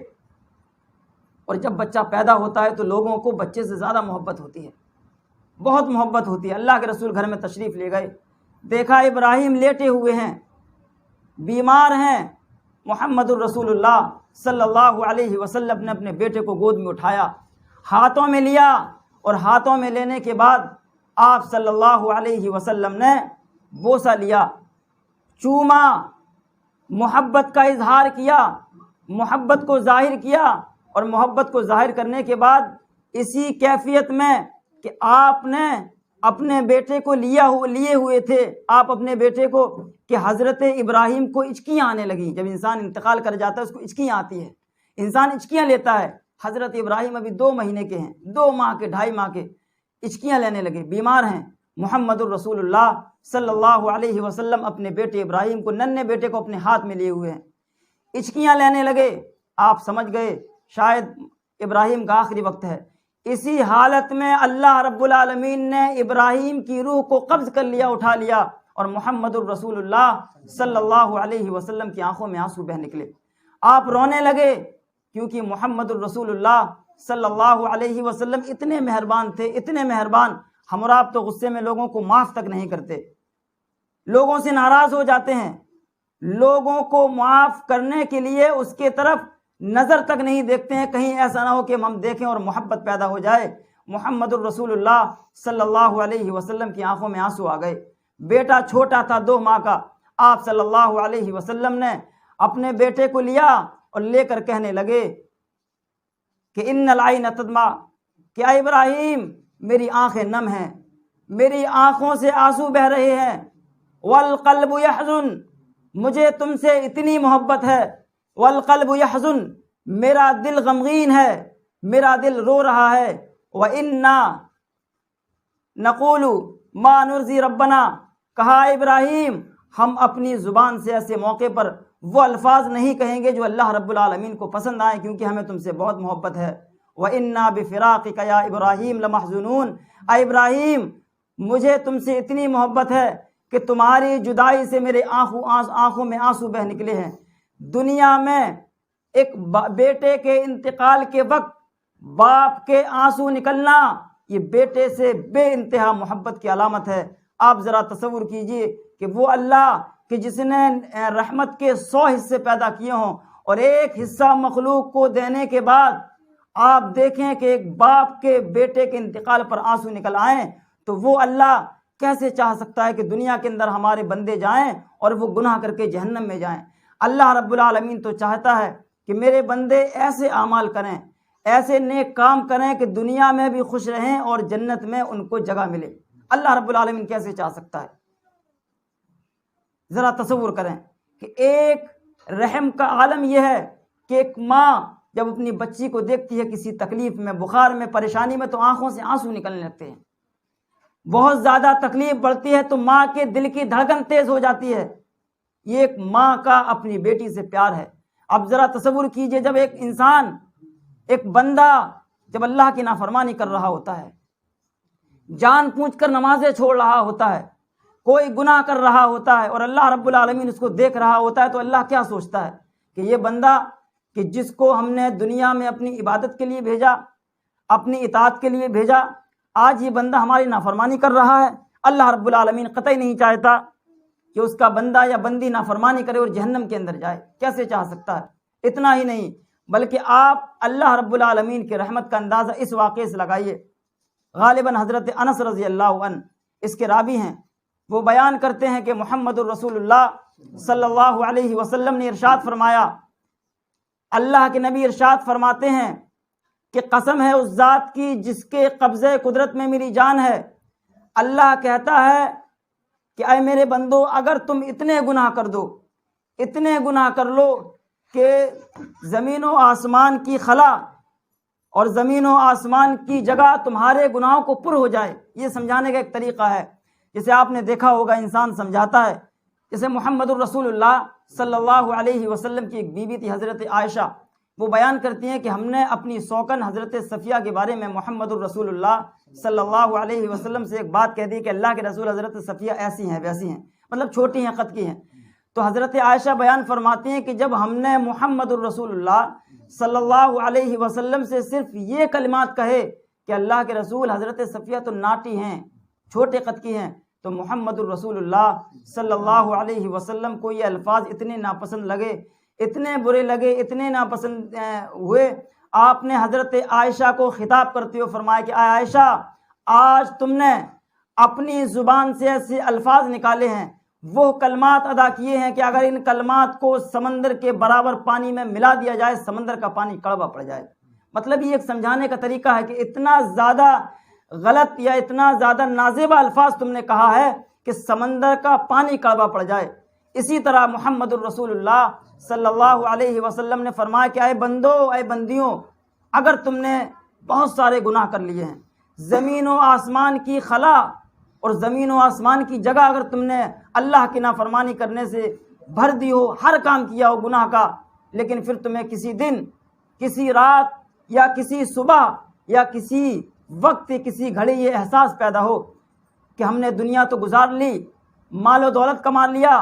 اور جب بچہ پیدا ہوتا ہے تو لوگوں کو بچے سے زیادہ محبت ہوتی ہے، بہت محبت ہوتی ہے۔ اللہ کے رسول گھر میں تشریف لے گئے، دیکھا ابراہیم لیٹے ہوئے ہیں، بیمار ہیں۔ محمد الرسول اللہ صلی اللہ علیہ وسلم نے اپنے بیٹے کو گود میں اٹھایا، ہاتھوں میں لیا، اور ہاتھوں میں لینے کے بعد آپ صلی اللہ علیہ وسلم نے بوسہ لیا، چوما، محبت کا اظہار کیا، محبت کو ظاہر کیا، اور محبت کو ظاہر کرنے کے بعد اسی کیفیت میں کہ آپ نے اپنے بیٹے کو لیے ہوئے تھے، آپ اپنے بیٹے کو، کہ حضرت ابراہیم کو ہچکیاں آنے لگیں۔ جب انسان انتقال کر جاتا ہے اس کو ہچکیاں آتی ہے، انسان ہچکیاں لیتا ہے۔ حضرت ابراہیم ابھی 2 مہینے کے ہیں، 2 ماہ کے، 2.5 ماہ کے، ہچکیاں لینے لگے، بیمار ہیں۔ محمد الرسول اللہ صلی اللہ علیہ وسلم اپنے بیٹے ابراہیم کو، ننھے بیٹے کو اپنے ہاتھ میں لیے ہوئے ہیں، ہچکیاں لینے لگے۔ آپ سمجھ گئے شاید ابراہیم کا آخری وقت ہے۔ اسی حالت میں اللہ رب العالمین نے ابراہیم کی روح کو قبض کر لیا، اٹھا لیا، اور محمد الرسول اللہ صلی اللہ علیہ وسلم کی آنکھوں میں آنسو بہہ نکلے۔ آپ رونے لگے، کیونکہ محمد الرسول اللہ صلی اللہ علیہ وسلم اتنے مہربان تھے، اتنے مہربان۔ ہم اور آپ تو غصے میں لوگوں کو معاف تک نہیں کرتے، لوگوں سے ناراض ہو جاتے ہیں، لوگوں کو معاف کرنے کے لیے اس کے طرف نظر تک نہیں دیکھتے ہیں، کہیں ایسا نہ ہو کہ ہم دیکھیں اور محبت پیدا ہو جائے۔ محمد الرسول اللہ صلی اللہ علیہ وسلم کی آنکھوں میں آنسو آ گئے۔ بیٹا چھوٹا تھا، 2 ماہ کا۔ آپ صلی اللہ علیہ وسلم نے اپنے بیٹے کو لیا اور لے کر کہنے لگے کہ ان العین تدمع، کہ اے ابراہیم میری آنکھیں نم ہیں، میری آنکھوں سے آنسو بہ رہے ہیں، والقلب یحزن، مجھے تم سے اتنی محبت ہے، والقلب یحزن، میرا دل غمگین ہے، میرا دل رو رہا ہے، وَإِنَّا نَقُولُ مَا نُرْضِي رَبَّنَا، کہا ابراہیم ہم اپنی زبان سے ایسے موقع پر وہ الفاظ نہیں کہیں گے جو اللہ رب العالمین کو پسند آئیں، کیونکہ ہمیں تم سے بہت محبت ہے۔ وَإِنَّا بِفِرَاقِكَ يَا إِبْرَاهِيمُ لَمَحْزُونُونَ، اے ابراہیم مجھے تم سے اتنی محبت ہے کہ تمہاری جدائی سے میرے آنکھوں میں آنسو بہ نکلے ہیں۔ دنیا میں ایک بیٹے کے انتقال کے وقت باپ کے آنسو نکلنا یہ بیٹے سے بے انتہا محبت کی علامت ہے۔ آپ ذرا تصور کیجئے کہ وہ اللہ کہ جس نے رحمت کے 100 حصے پیدا کیے ہوں، اور ایک حصہ مخلوق کو دینے کے بعد آپ دیکھیں کہ ایک باپ کے بیٹے کے انتقال پر آنسو نکل آئیں، تو وہ اللہ کیسے چاہ سکتا ہے کہ دنیا کے اندر ہمارے بندے جائیں اور وہ گناہ کر کے جہنم میں جائیں۔ اللہ رب العالمین تو چاہتا ہے کہ میرے بندے ایسے اعمال کریں، ایسے نیک کام کریں کہ دنیا میں بھی خوش رہیں اور جنت میں ان کو جگہ ملے۔ اللہ رب العالمین کیسے چاہ سکتا ہے؟ ذرا تصور کریں کہ ایک رحم کا عالم یہ ہے کہ ایک ماں جب اپنی بچی کو دیکھتی ہے کسی تکلیف میں، بخار میں، پریشانی میں، تو آنکھوں سے آنسو نکلنے لگتے ہیں۔ بہت زیادہ تکلیف بڑھتی ہے تو ماں کے دل کی دھڑکن تیز ہو جاتی ہے۔ یہ ایک ماں کا اپنی بیٹی سے پیار ہے۔ اب ذرا تصور کیجئے جب ایک انسان، ایک بندہ جب اللہ کی نافرمانی کر رہا ہوتا ہے، جان بوجھ کر نمازیں چھوڑ رہا ہوتا ہے، کوئی گناہ کر رہا ہوتا ہے، اور اللہ رب العالمین اس کو دیکھ رہا ہوتا ہے، تو اللہ کیا سوچتا ہے کہ یہ بندہ کہ جس کو ہم نے دنیا میں اپنی عبادت کے لیے بھیجا، اپنی اطاعت کے لیے بھیجا، آج یہ بندہ ہماری نافرمانی کر رہا ہے۔ اللہ رب العالمین قطعی نہیں چاہتا کہ اس کا بندہ یا بندی نافرمانی کرے اور جہنم کے اندر جائے، کیسے چاہ سکتا ہے؟ اتنا ہی نہیں بلکہ آپ اللہ رب العالمین کی رحمت کا اندازہ اس واقعے سے لگائیے۔ غالباً حضرت انس رضی اللہ عنہ اس کے راوی ہیں، وہ بیان کرتے ہیں کہ محمد الرسول اللہ صلی اللہ علیہ وسلم نے ارشاد فرمایا، اللہ کے نبی ارشاد فرماتے ہیں کہ قسم ہے اس ذات کی جس کے قبضے قدرت میں میری جان ہے، اللہ کہتا ہے کہ اے میرے بندو اگر تم اتنے گناہ کر دو، اتنے گناہ کر لو کہ زمین و آسمان کی خلا اور زمین و آسمان کی جگہ تمہارے گناہوں کو پر ہو جائے۔ یہ سمجھانے کا ایک طریقہ ہے، جسے آپ نے دیکھا ہوگا انسان سمجھاتا ہے، جیسے محمد الرسول اللہ صلی اللہ علیہ وسلم کی ایک بیوی تھی حضرت عائشہ، وہ بیان کرتی ہیں کہ ہم نے اپنی سوکن حضرت صفیہ کے بارے میں محمد الرسول اللہ صلی اللہ علیہ وسلم سے ایک بات کہہ دی کہ اللہ کے رسول حضرت صفیہ ایسی ہیں ویسی ہیں، مطلب چھوٹی ہیں، قد کی ہیں۔ تو حضرت عائشہ بیان فرماتی ہیں کہ جب ہم نے محمد الرسول اللہ صلی اللہ علیہ وسلم سے صرف یہ کلمات کہے کہ اللہ کے رسول حضرت صفیہ تو ناٹی ہیں، چھوٹے قد کی ہیں، تو محمد الرسول اللہ صلی اللہ علیہ وسلم کو یہ الفاظ اتنے ناپسند لگے، اتنے برے لگے، اتنے ناپسند ہوئے۔ آپ نے حضرت عائشہ کو خطاب کرتے ہوئے فرمایا کہ اے عائشہ، آج تم نے اپنی زبان سے ایسے الفاظ نکالے ہیں، وہ کلمات ادا کیے ہیں کہ اگر ان کلمات کو سمندر کے برابر پانی میں ملا دیا جائے سمندر کا پانی کڑوا پڑ جائے۔ مطلب یہ ایک سمجھانے کا طریقہ ہے کہ اتنا زیادہ غلط یا اتنا زیادہ نازیبہ الفاظ تم نے کہا ہے کہ سمندر کا پانی کڑوا پڑ جائے۔ اسی طرح محمد الرسول اللہ صلی اللہ علیہ وسلم نے فرمایا کہ اے بندو، اے بندیوں، اگر تم نے بہت سارے گناہ کر لیے ہیں، زمین و آسمان کی خلا اور زمین و آسمان کی جگہ اگر تم نے اللہ کی نافرمانی کرنے سے بھر دی ہو، ہر کام کیا ہو گناہ کا، لیکن پھر تمہیں کسی دن، کسی رات یا کسی صبح یا کسی وقت، کسی گھڑی یہ احساس پیدا ہو کہ ہم نے دنیا تو گزار لی، مال و دولت کما لیا،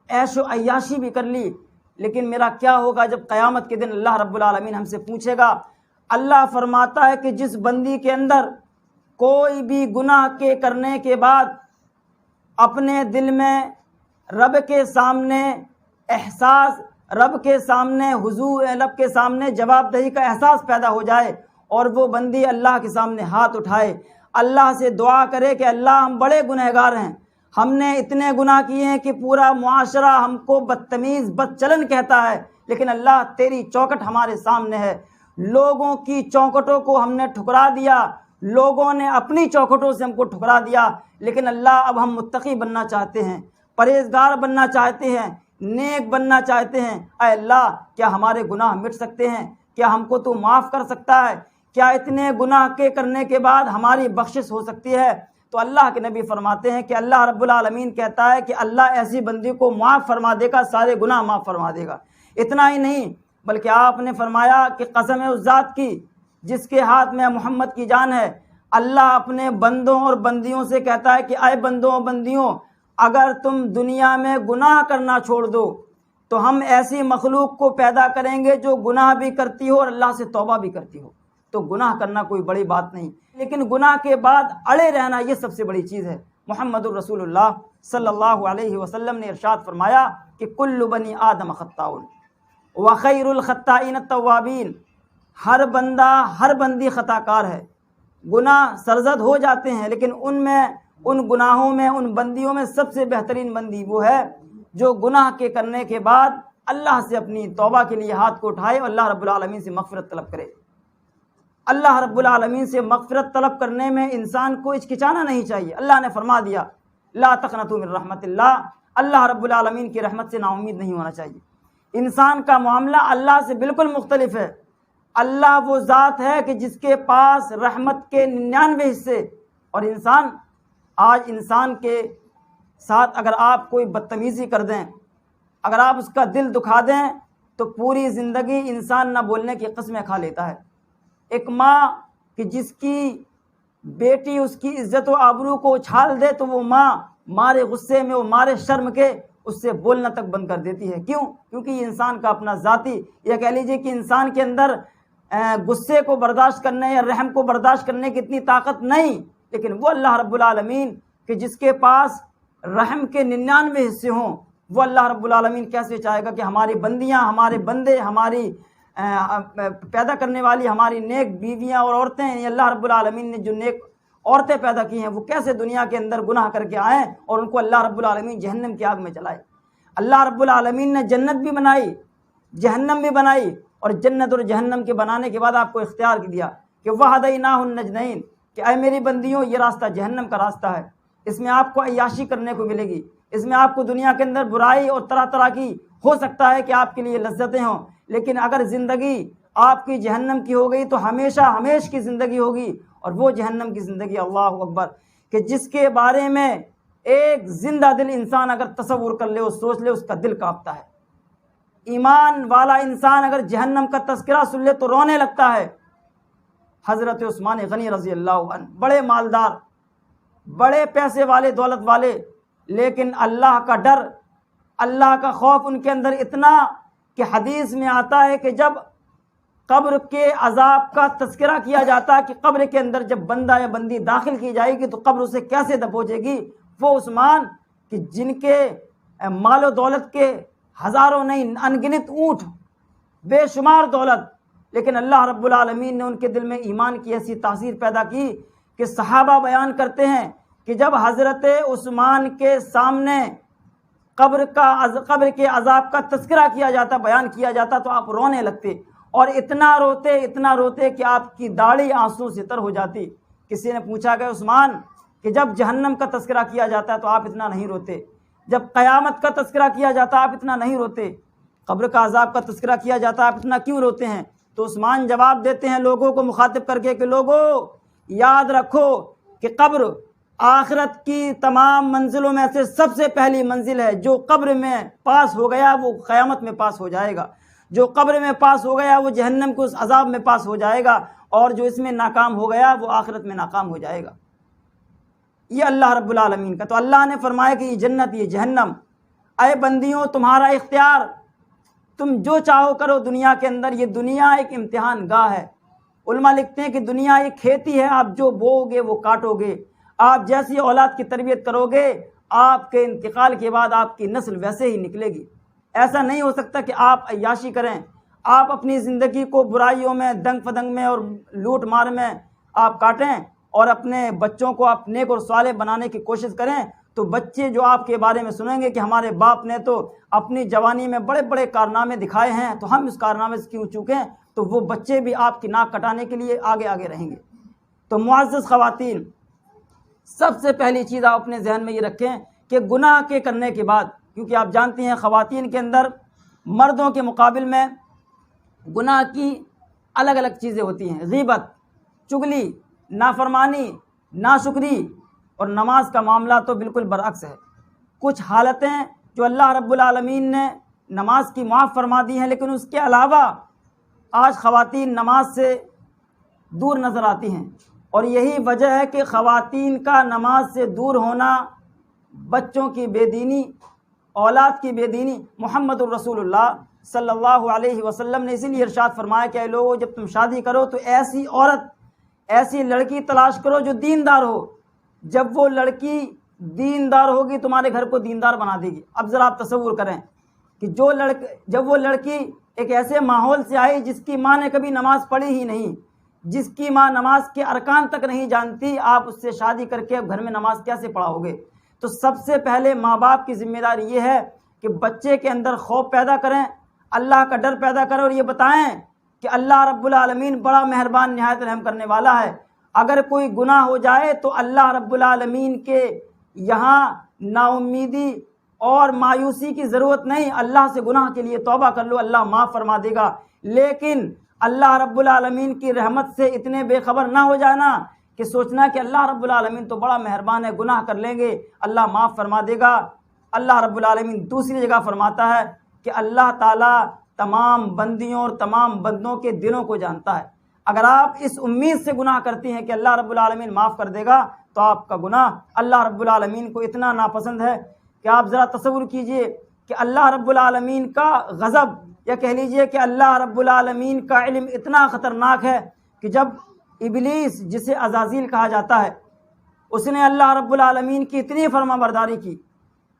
عیش و عیاشی بھی کر لی، لیکن میرا کیا ہوگا جب قیامت کے دن اللہ رب العالمین ہم سے پوچھے گا۔ اللہ فرماتا ہے کہ جس بندی کے اندر کوئی بھی گناہ کے کرنے کے بعد اپنے دل میں رب کے سامنے احساس، رب کے سامنے حضور، رب کے سامنے جواب دہی کا احساس پیدا ہو جائے اور وہ بندی اللہ کے سامنے ہاتھ اٹھائے، اللہ سے دعا کرے کہ اللہ ہم بڑے گنہگار ہیں، ہم نے اتنے گناہ کیے ہیں کہ پورا معاشرہ ہم کو بدتمیز بد چلن کہتا ہے، لیکن اللہ تیری چوکٹ ہمارے سامنے ہے، لوگوں کی چوکٹوں کو ہم نے ٹھکرا دیا، لوگوں نے اپنی چوکھٹوں سے ہم کو ٹھکرا دیا، لیکن اللہ اب ہم متقی بننا چاہتے ہیں، پرہیزگار بننا چاہتے ہیں، نیک بننا چاہتے ہیں، اے اللہ کیا ہمارے گناہ مٹ سکتے ہیں؟ کیا ہم کو تو معاف کر سکتا ہے؟ کیا اتنے گناہ کے کرنے کے بعد ہماری بخشش ہو سکتی ہے؟ تو اللہ کے نبی فرماتے ہیں کہ اللہ رب العالمین کہتا ہے کہ اللہ ایسی بندی کو معاف فرما دے گا، سارے گناہ معاف فرما دے گا۔ اتنا ہی نہیں بلکہ آپ نے فرمایا کہ قسم ہے اس ذات کی جس کے ہاتھ میں محمد کی جان ہے، اللہ اپنے بندوں اور بندیوں سے کہتا ہے کہ اے بندوں اور بندیوں، اگر تم دنیا میں گناہ کرنا چھوڑ دو تو ہم ایسی مخلوق کو پیدا کریں گے جو گناہ بھی کرتی ہو اور اللہ سے توبہ بھی کرتی ہو۔ تو گناہ کرنا کوئی بڑی بات نہیں، لیکن گناہ کے بعد اڑے رہنا یہ سب سے بڑی چیز ہے۔ محمد الرسول اللہ صلی اللہ علیہ وسلم نے ارشاد فرمایا کہ کل بنی آدم خطاؤن وخیر الخطائین التوابین، ہر بندہ، ہر بندی خطا کار ہے، گناہ سرزد ہو جاتے ہیں، لیکن ان گناہوں میں، ان بندیوں میں سب سے بہترین بندی وہ ہے جو گناہ کے کرنے کے بعد اللہ سے اپنی توبہ کے لیے ہاتھ کو اٹھائے اور اللہ رب العالمین سے مغفرت طلب کرے۔ اللہ رب العالمین سے مغفرت طلب کرنے میں انسان کو ہچکچانا نہیں چاہیے۔ اللہ نے فرما دیا لا تقنطوا من رحمت اللہ، اللہ رب العالمین کی رحمت سے نا امید نہیں ہونا چاہیے۔ انسان کا معاملہ اللہ سے بالکل مختلف ہے۔ اللہ وہ ذات ہے کہ جس کے پاس رحمت کے 99 حصے، اور آج انسان کے ساتھ اگر آپ کوئی بدتمیزی کر دیں، اگر آپ اس کا دل دکھا دیں تو پوری زندگی انسان نہ بولنے کی قسمیں کھا لیتا ہے۔ ایک ماں کہ جس کی بیٹی اس کی عزت و آبرو کو اچھال دے تو وہ ماں مارے غصے میں، وہ مارے شرم کے اس سے بولنا تک بند کر دیتی ہے۔ کیوں؟ کیونکہ یہ انسان کا اپنا ذاتی، یہ کہہ لیجیے کہ انسان کے اندر غصے کو برداشت کرنے یا رحم کو برداشت کرنے کی اتنی طاقت نہیں، لیکن وہ اللہ رب العالمین کہ جس کے پاس رحم کے 99 حصے ہوں، وہ اللہ رب العالمین کیسے چاہے گا کہ ہماری بندیاں، ہمارے بندے، ہماری پیدا کرنے والی ہماری نیک بیویاں اور عورتیں، یعنی اللہ رب العالمین نے جو نیک عورتیں پیدا کی ہیں وہ کیسے دنیا کے اندر گناہ کر کے آئیں اور ان کو اللہ رب العالمین جہنم کی آگ میں چلائے۔ اللہ رب العالمین نے جنت بھی بنائی، جہنم بھی بنائی، اور جنت اور جہنم کے بنانے کے بعد آپ کو اختیار دیا کہ وَهَدَيْنَاهُ النَّجْدَيْنِ، کہ اے میری بندیوں یہ راستہ جہنم کا راستہ ہے، اس میں آپ کو عیاشی کرنے کو ملے گی، اس میں آپ کو دنیا کے اندر برائی اور طرح طرح کی ہو سکتا ہے کہ آپ کے لیے لذتیں ہوں، لیکن اگر زندگی آپ کی جہنم کی ہو گئی تو ہمیشہ ہمیش کی زندگی ہوگی، اور وہ جہنم کی زندگی اللہ اکبر کہ جس کے بارے میں ایک زندہ دل انسان اگر تصور کر لے اور سوچ لے اس کا دل کانپتا ہے۔ ایمان والا انسان اگر جہنم کا تذکرہ سن لے تو رونے لگتا ہے۔ حضرت عثمان غنی رضی اللہ عنہ بڑے مالدار، بڑے پیسے والے، دولت والے، لیکن اللہ کا ڈر، اللہ کا خوف ان کے اندر اتنا کہ حدیث میں آتا ہے کہ جب قبر کے عذاب کا تذکرہ کیا جاتا ہے کہ قبر کے اندر جب بندہ یا بندی داخل کی جائے گی تو قبر اسے کیسے دبوچے گی، وہ عثمان کہ جن کے مال و دولت کے ہزاروں نہیں انگنت اونٹ، بے شمار دولت، لیکن اللہ رب العالمین نے ان کے دل میں ایمان کی ایسی تاثیر پیدا کی کہ صحابہ بیان کرتے ہیں کہ جب حضرت عثمان کے سامنے قبر کے عذاب کا تذکرہ کیا جاتا، بیان کیا جاتا تو آپ رونے لگتے، اور اتنا روتے کہ آپ کی داڑھی آنسو سے تر ہو جاتی۔ کسی نے پوچھا کہ عثمان کہ جب جہنم کا تذکرہ کیا جاتا ہے تو آپ اتنا نہیں روتے، جب قیامت کا تذکرہ کیا جاتا آپ اتنا نہیں روتے، قبر کا عذاب کا تذکرہ کیا جاتا آپ اتنا کیوں روتے ہیں؟ تو عثمان جواب دیتے ہیں لوگوں کو مخاطب کر کے کہ لوگوں یاد رکھو کہ قبر آخرت کی تمام منزلوں میں سے سب سے پہلی منزل ہے۔ جو قبر میں پاس ہو گیا وہ قیامت میں پاس ہو جائے گا، جو قبر میں پاس ہو گیا وہ جہنم کے اس عذاب میں پاس ہو جائے گا، اور جو اس میں ناکام ہو گیا وہ آخرت میں ناکام ہو جائے گا۔ یہ اللہ رب العالمین کا۔ تو اللہ نے فرمایا کہ یہ جنت، یہ جہنم، اے بندیوں تمہارا اختیار، تم جو چاہو کرو دنیا کے اندر۔ یہ دنیا ایک امتحان گاہ ہے۔ علماء لکھتے ہیں کہ دنیا ایک کھیتی ہے، آپ جو بوؤ گے وہ کاٹو گے، آپ جیسی اولاد کی تربیت کرو گے آپ کے انتقال کے بعد آپ کی نسل ویسے ہی نکلے گی۔ ایسا نہیں ہو سکتا کہ آپ عیاشی کریں، آپ اپنی زندگی کو برائیوں میں، دنگ فدنگ میں اور لوٹ مار میں آپ کاٹیں، اور اپنے بچوں کو آپ نیک اور صالح بنانے کی کوشش کریں، تو بچے جو آپ کے بارے میں سنیں گے کہ ہمارے باپ نے تو اپنی جوانی میں بڑے بڑے کارنامے دکھائے ہیں تو ہم اس کارنامے سے کیوں چوکیں، تو وہ بچے بھی آپ کی ناک کٹانے کے لیے آگے آگے رہیں گے۔ تو معزز خواتین، سب سے پہلی چیز آپ اپنے ذہن میں یہ رکھیں کہ گناہ کے کرنے کے بعد، کیونکہ آپ جانتی ہیں خواتین کے اندر مردوں کے مقابل میں گناہ کی الگ الگ چیزیں ہوتی ہیں، غیبت، چغلی، نافرمانی، ناشکری، اور نماز کا معاملہ تو بالکل برعکس ہے۔ کچھ حالتیں جو اللہ رب العالمین نے نماز کی معاف فرما دی ہیں، لیکن اس کے علاوہ آج خواتین نماز سے دور نظر آتی ہیں، اور یہی وجہ ہے کہ خواتین کا نماز سے دور ہونا بچوں کی بے دینی، اولاد کی بے دینی۔ محمد الرسول اللہ صلی اللہ علیہ وسلم نے اسی لیے ارشاد فرمایا کہ اے لوگو جب تم شادی کرو تو ایسی عورت، ایسی لڑکی تلاش کرو جو دیندار ہو۔ جب وہ لڑکی دیندار ہوگی تمہارے گھر کو دیندار بنا دے گی۔ اب ذرا آپ تصور کریں کہ جب وہ لڑکی ایک ایسے ماحول سے آئی جس کی ماں نے کبھی نماز پڑھی ہی نہیں، جس کی ماں نماز کے ارکان تک نہیں جانتی، آپ اس سے شادی کر کے اب گھر میں نماز کیسے پڑھاؤ گے؟ تو سب سے پہلے ماں باپ کی ذمہ داری یہ ہے کہ بچے کے اندر خوف پیدا کریں، اللہ کا ڈر پیدا کریں، اور یہ بتائیں کہ اللہ رب العالمین بڑا مہربان نہایت رحم کرنے والا ہے۔ اگر کوئی گناہ ہو جائے تو اللہ رب العالمین کے یہاں نا امیدی اور مایوسی کی ضرورت نہیں، اللہ سے گناہ کے لیے توبہ کر لو، اللہ معاف فرما دے گا۔ لیکن اللہ رب العالمین کی رحمت سے اتنے بے خبر نہ ہو جانا کہ سوچنا کہ اللہ رب العالمین تو بڑا مہربان ہے، گناہ کر لیں گے اللہ معاف فرما دے گا۔ اللہ رب العالمین دوسری جگہ فرماتا ہے کہ اللہ تعالیٰ تمام بندیوں اور تمام بندوں کے دلوں کو جانتا ہے۔ اگر آپ اس امید سے گناہ کرتی ہیں کہ اللہ رب العالمین معاف کر دے گا تو آپ کا گناہ اللہ رب العالمین کو اتنا ناپسند ہے کہ آپ ذرا تصور کیجئے کہ اللہ رب العالمین کا غضب، یا کہہ لیجئے کہ اللہ رب العالمین کا علم اتنا خطرناک ہے کہ جب ابلیس، جسے عزازیل کہا جاتا ہے، اس نے اللہ رب العالمین کی اتنی فرما برداری کی،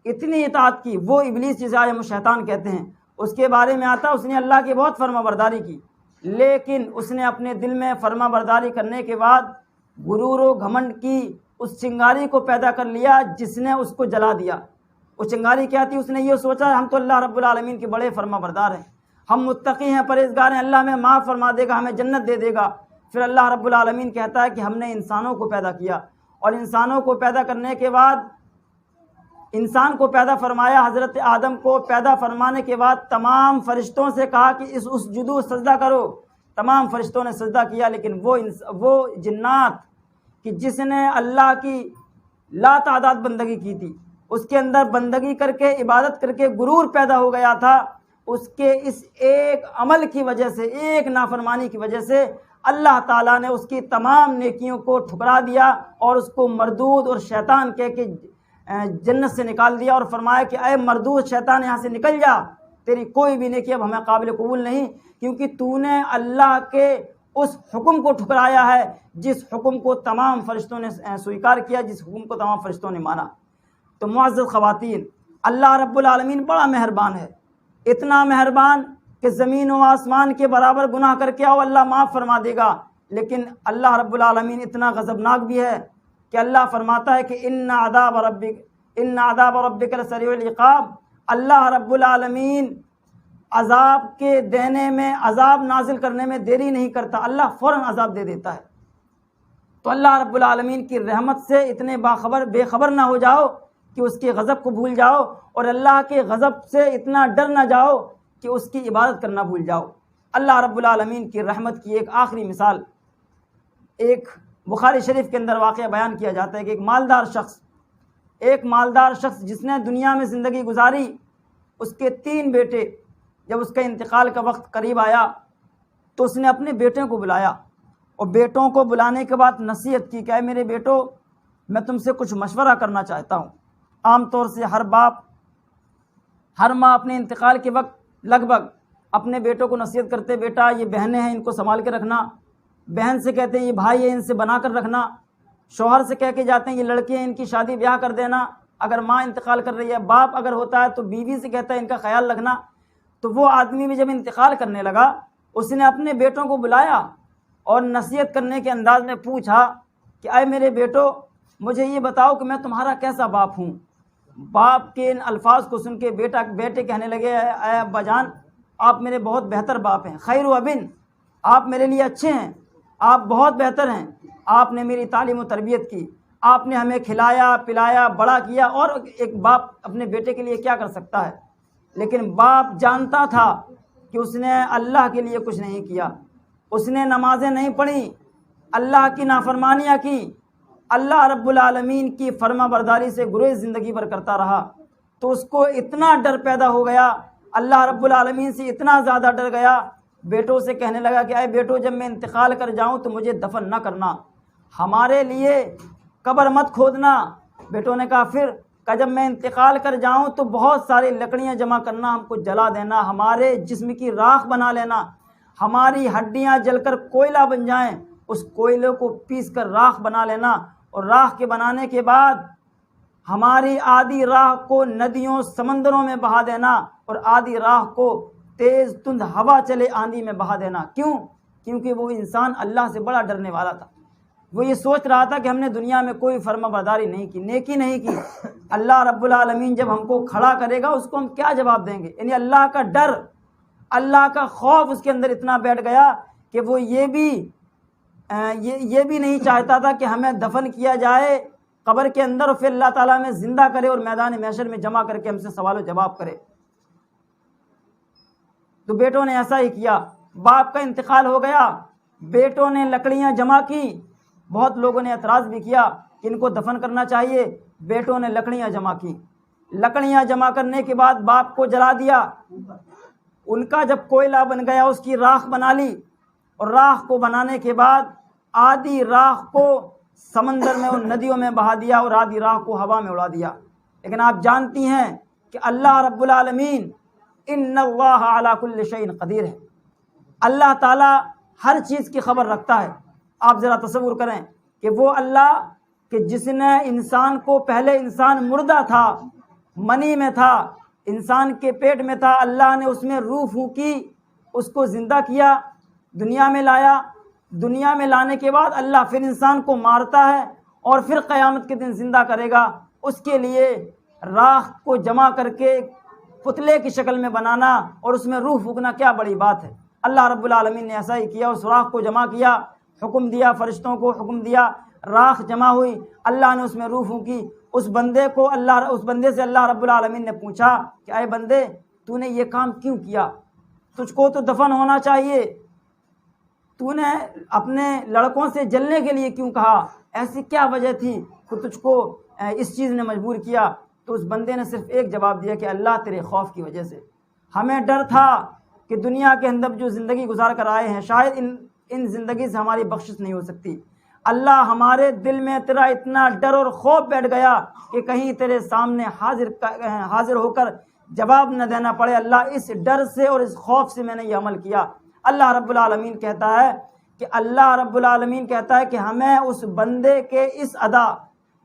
اتنی اطاعت کی، وہ ابلیس جسے آج ہم شیطان کہتے ہیں، اس کے بارے میں آتا اس نے اللہ کی بہت فرما برداری کی، لیکن اس نے اپنے دل میں فرما برداری کرنے کے بعد غرور و گھمنڈ کی اس چنگاری کو پیدا کر لیا جس نے اس کو جلا دیا۔ وہ چنگاری کیا تھی؟ اس نے یہ سوچا ہم تو اللہ رب العالمین کے بڑے فرما بردار ہیں، ہم متقی ہیں، پرہیزگار ہیں، اللہ ہمیں معاف فرما دے گا، ہمیں جنت دے دے گا۔ پھر اللہ رب العالمین کہتا ہے کہ ہم نے انسانوں کو پیدا کیا، اور انسانوں کو پیدا کرنے کے بعد انسان کو پیدا فرمایا، حضرت آدم کو پیدا فرمانے کے بعد تمام فرشتوں سے کہا کہ اسجدو، سجدہ کرو۔ تمام فرشتوں نے سجدہ کیا، لیکن وہ جنات کہ جس نے اللہ کی لا تعداد بندگی کی تھی، اس کے اندر بندگی کر کے عبادت کر کے غرور پیدا ہو گیا تھا، اس کے اس ایک عمل کی وجہ سے، ایک نافرمانی کی وجہ سے اللہ تعالیٰ نے اس کی تمام نیکیوں کو ٹھکرا دیا اور اس کو مردود اور شیطان کہہ کے جنت سے نکال دیا، اور فرمایا کہ اے مردود شیطان یہاں سے نکل جا، تیری کوئی بھی نیکی اب ہمیں قابل قبول نہیں، کیونکہ تو نے اللہ کے اس حکم کو ٹھکرایا ہے جس حکم کو تمام فرشتوں نے سویکار کیا، جس حکم کو تمام فرشتوں نے مانا۔ تو معزز خواتین، اللہ رب العالمین بڑا مہربان ہے، اتنا مہربان کہ زمین و آسمان کے برابر گناہ کر کے آؤ اللہ معاف فرما دے گا، لیکن اللہ رب العالمین اتنا غضبناک بھی ہے کہ اللہ فرماتا ہے کہ ان عذاب ربک لسریع العقاب، اللہ رب العالمین عذاب کے دینے میں، عذاب نازل کرنے میں دیری نہیں کرتا، اللہ فوراً عذاب دے دیتا ہے۔ تو اللہ رب العالمین کی رحمت سے اتنے بے خبر نہ ہو جاؤ کہ اس کے غضب کو بھول جاؤ، اور اللہ کے غضب سے اتنا ڈر نہ جاؤ کہ اس کی عبادت کرنا بھول جاؤ۔ اللہ رب العالمین کی رحمت کی ایک آخری مثال ایک بخاری شریف کے اندر واقعہ بیان کیا جاتا ہے کہ ایک مالدار شخص جس نے دنیا میں زندگی گزاری، اس کے 3 بیٹے، جب اس کا انتقال کا وقت قریب آیا تو اس نے اپنے بیٹوں کو بلایا، اور بیٹوں کو بلانے کے بعد نصیحت کی کہ اے میرے بیٹو، میں تم سے کچھ مشورہ کرنا چاہتا ہوں۔ عام طور سے ہر باپ ہر ماں اپنے انتقال کے وقت لگ بھگ اپنے بیٹوں کو نصیحت کرتے، بیٹا یہ بہنیں ہیں ان کو سنبھال کے رکھنا، بہن سے کہتے ہیں یہ بھائی ہیں ان سے بنا کر رکھنا، شوہر سے کہہ کے جاتے ہیں یہ لڑکے ہیں ان کی شادی بیاہ کر دینا، اگر ماں انتقال کر رہی ہے، باپ اگر ہوتا ہے تو بیوی سے کہتا ہے ان کا خیال رکھنا۔ تو وہ آدمی بھی جب انتقال کرنے لگا، اس نے اپنے بیٹوں کو بلایا اور نصیحت کرنے کے انداز میں پوچھا کہ اے میرے بیٹو، مجھے یہ بتاؤ کہ میں تمہارا کیسا باپ ہوں۔ باپ کے ان الفاظ کو سن کے بیٹے کہنے لگے، اے ابا جان، آپ میرے بہت بہتر باپ ہیں، خیر و ابن، آپ میرے لیے اچھے ہیں، آپ بہت بہتر ہیں، آپ نے میری تعلیم و تربیت کی، آپ نے ہمیں کھلایا پلایا بڑا کیا، اور ایک باپ اپنے بیٹے کے لیے کیا کر سکتا ہے۔ لیکن باپ جانتا تھا کہ اس نے اللہ کے لیے کچھ نہیں کیا، اس نے نمازیں نہیں پڑھی، اللہ کی نافرمانیاں کی، اللہ رب العالمین کی فرما برداری سے گریز زندگی بھر کرتا رہا۔ تو اس کو اتنا ڈر پیدا ہو گیا، اللہ رب العالمین سے اتنا زیادہ ڈر گیا، بیٹوں سے کہنے لگا کہ اے بیٹو، جب میں انتقال کر جاؤں تو مجھے دفن نہ کرنا، ہمارے لیے قبر مت کھودنا۔ بیٹوں نے کہا پھر؟ کہ جب میں انتقال کر جاؤں تو بہت ساری لکڑیاں جمع کرنا، ہم کو جلا دینا، ہمارے جسم کی راکھ بنا لینا، ہماری ہڈیاں جل کر کوئلہ بن جائیں، اس کوئلے کو پیس کر راکھ بنا لینا، اور راکھ کے بنانے کے بعد ہماری آدھی راکھ کو ندیوں سمندروں میں بہا دینا، اور آدھی راکھ کو تیز تند ہوا چلے آندھی میں بہا دینا۔ کیوں؟ کیونکہ وہ انسان اللہ سے بڑا ڈرنے والا تھا، وہ یہ سوچ رہا تھا کہ ہم نے دنیا میں کوئی فرما برداری نہیں کی، نیکی نہیں کی، اللہ رب العالمین جب ہم کو کھڑا کرے گا اس کو ہم کیا جواب دیں گے۔ یعنی اللہ کا ڈر، اللہ کا خوف اس کے اندر اتنا بیٹھ گیا کہ وہ یہ بھی نہیں چاہتا تھا کہ ہمیں دفن کیا جائے قبر کے اندر، اور پھر اللہ تعالیٰ ہمیں زندہ کرے اور میدان محشر میں جمع کر کے ہم سے سوال و جواب کرے۔ تو بیٹوں نے ایسا ہی کیا، باپ کا انتقال ہو گیا، بیٹوں نے لکڑیاں جمع کی، بہت لوگوں نے اعتراض بھی کیا کہ ان کو دفن کرنا چاہیے، بیٹوں نے لکڑیاں جمع کی، لکڑیاں جمع کرنے کے بعد باپ کو جلا دیا، ان کا جب کوئلہ بن گیا اس کی راکھ بنا لی، اور راکھ کو بنانے کے بعد آدھی راکھ کو سمندر میں اور ندیوں میں بہا دیا، اور آدھی راکھ کو ہوا میں اڑا دیا۔ لیکن آپ جانتی ہیں کہ اللہ رب العالمین ان اللہ علی کل شیء قدیر ہے، اللہ تعالیٰ ہر چیز کی خبر رکھتا ہے۔ آپ ذرا تصور کریں کہ وہ اللہ کہ جس نے انسان کو، پہلے انسان مردہ تھا، منی میں تھا، انسان کے پیٹ میں تھا، اللہ نے اس میں روح پھونکی، اس کو زندہ کیا، دنیا میں لایا، دنیا میں لانے کے بعد اللہ پھر انسان کو مارتا ہے اور پھر قیامت کے دن زندہ کرے گا۔ اس کے لیے راکھ کو جمع کر کے پتلے کی شکل میں بنانا اور اس میں روح پھونکنا کیا بڑی بات ہے۔ اللہ رب العالمین نے ایسا ہی کیا، اس راکھ کو جمع کیا، حکم دیا، فرشتوں کو حکم دیا، راکھ جمع ہوئی، اللہ نے اس میں روح پھونکی، اس بندے سے اللہ رب العالمین نے پوچھا کہ اے بندے، تو نے یہ کام کیوں کیا؟ تجھ کو تو دفن ہونا چاہیے، تو نے اپنے لڑکوں سے جلنے کے لیے کیوں کہا؟ ایسی کیا وجہ تھی؟ کہ تجھ کو اس چیز نے مجبور کیا؟ تو اس بندے نے صرف ایک جواب دیا کہ اللہ تیرے خوف کی وجہ سے، ہمیں ڈر تھا کہ دنیا کے اندر جو زندگی گزار کر آئے ہیں شاید ان زندگی سے ہماری بخشش نہیں ہو سکتی، اللہ ہمارے دل میں تیرا اتنا ڈر اور خوف بیٹھ گیا کہ کہیں تیرے سامنے حاضر ہو کر جواب نہ دینا پڑے، اللہ اس ڈر سے اور اس خوف سے میں نے یہ عمل کیا۔ اللہ رب العالمین کہتا ہے کہ ہمیں اس بندے کے اس ادا،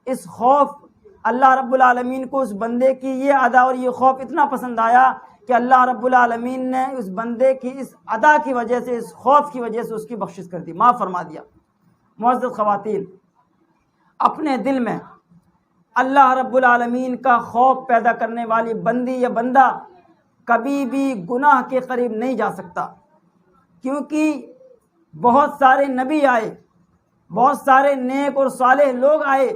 اس خوف، اللہ رب العالمین کو اس بندے کی یہ ادا اور یہ خوف اتنا پسند آیا کہ اللہ رب العالمین نے اس بندے کی اس ادا کی وجہ سے، اس خوف کی وجہ سے اس کی بخشش کر دی، معاف فرما دیا۔ معزز خواتین، اپنے دل میں اللہ رب العالمین کا خوف پیدا کرنے والی بندی یا بندہ کبھی بھی گناہ کے قریب نہیں جا سکتا، کیونکہ بہت سارے نبی آئے، بہت سارے نیک اور صالح لوگ آئے،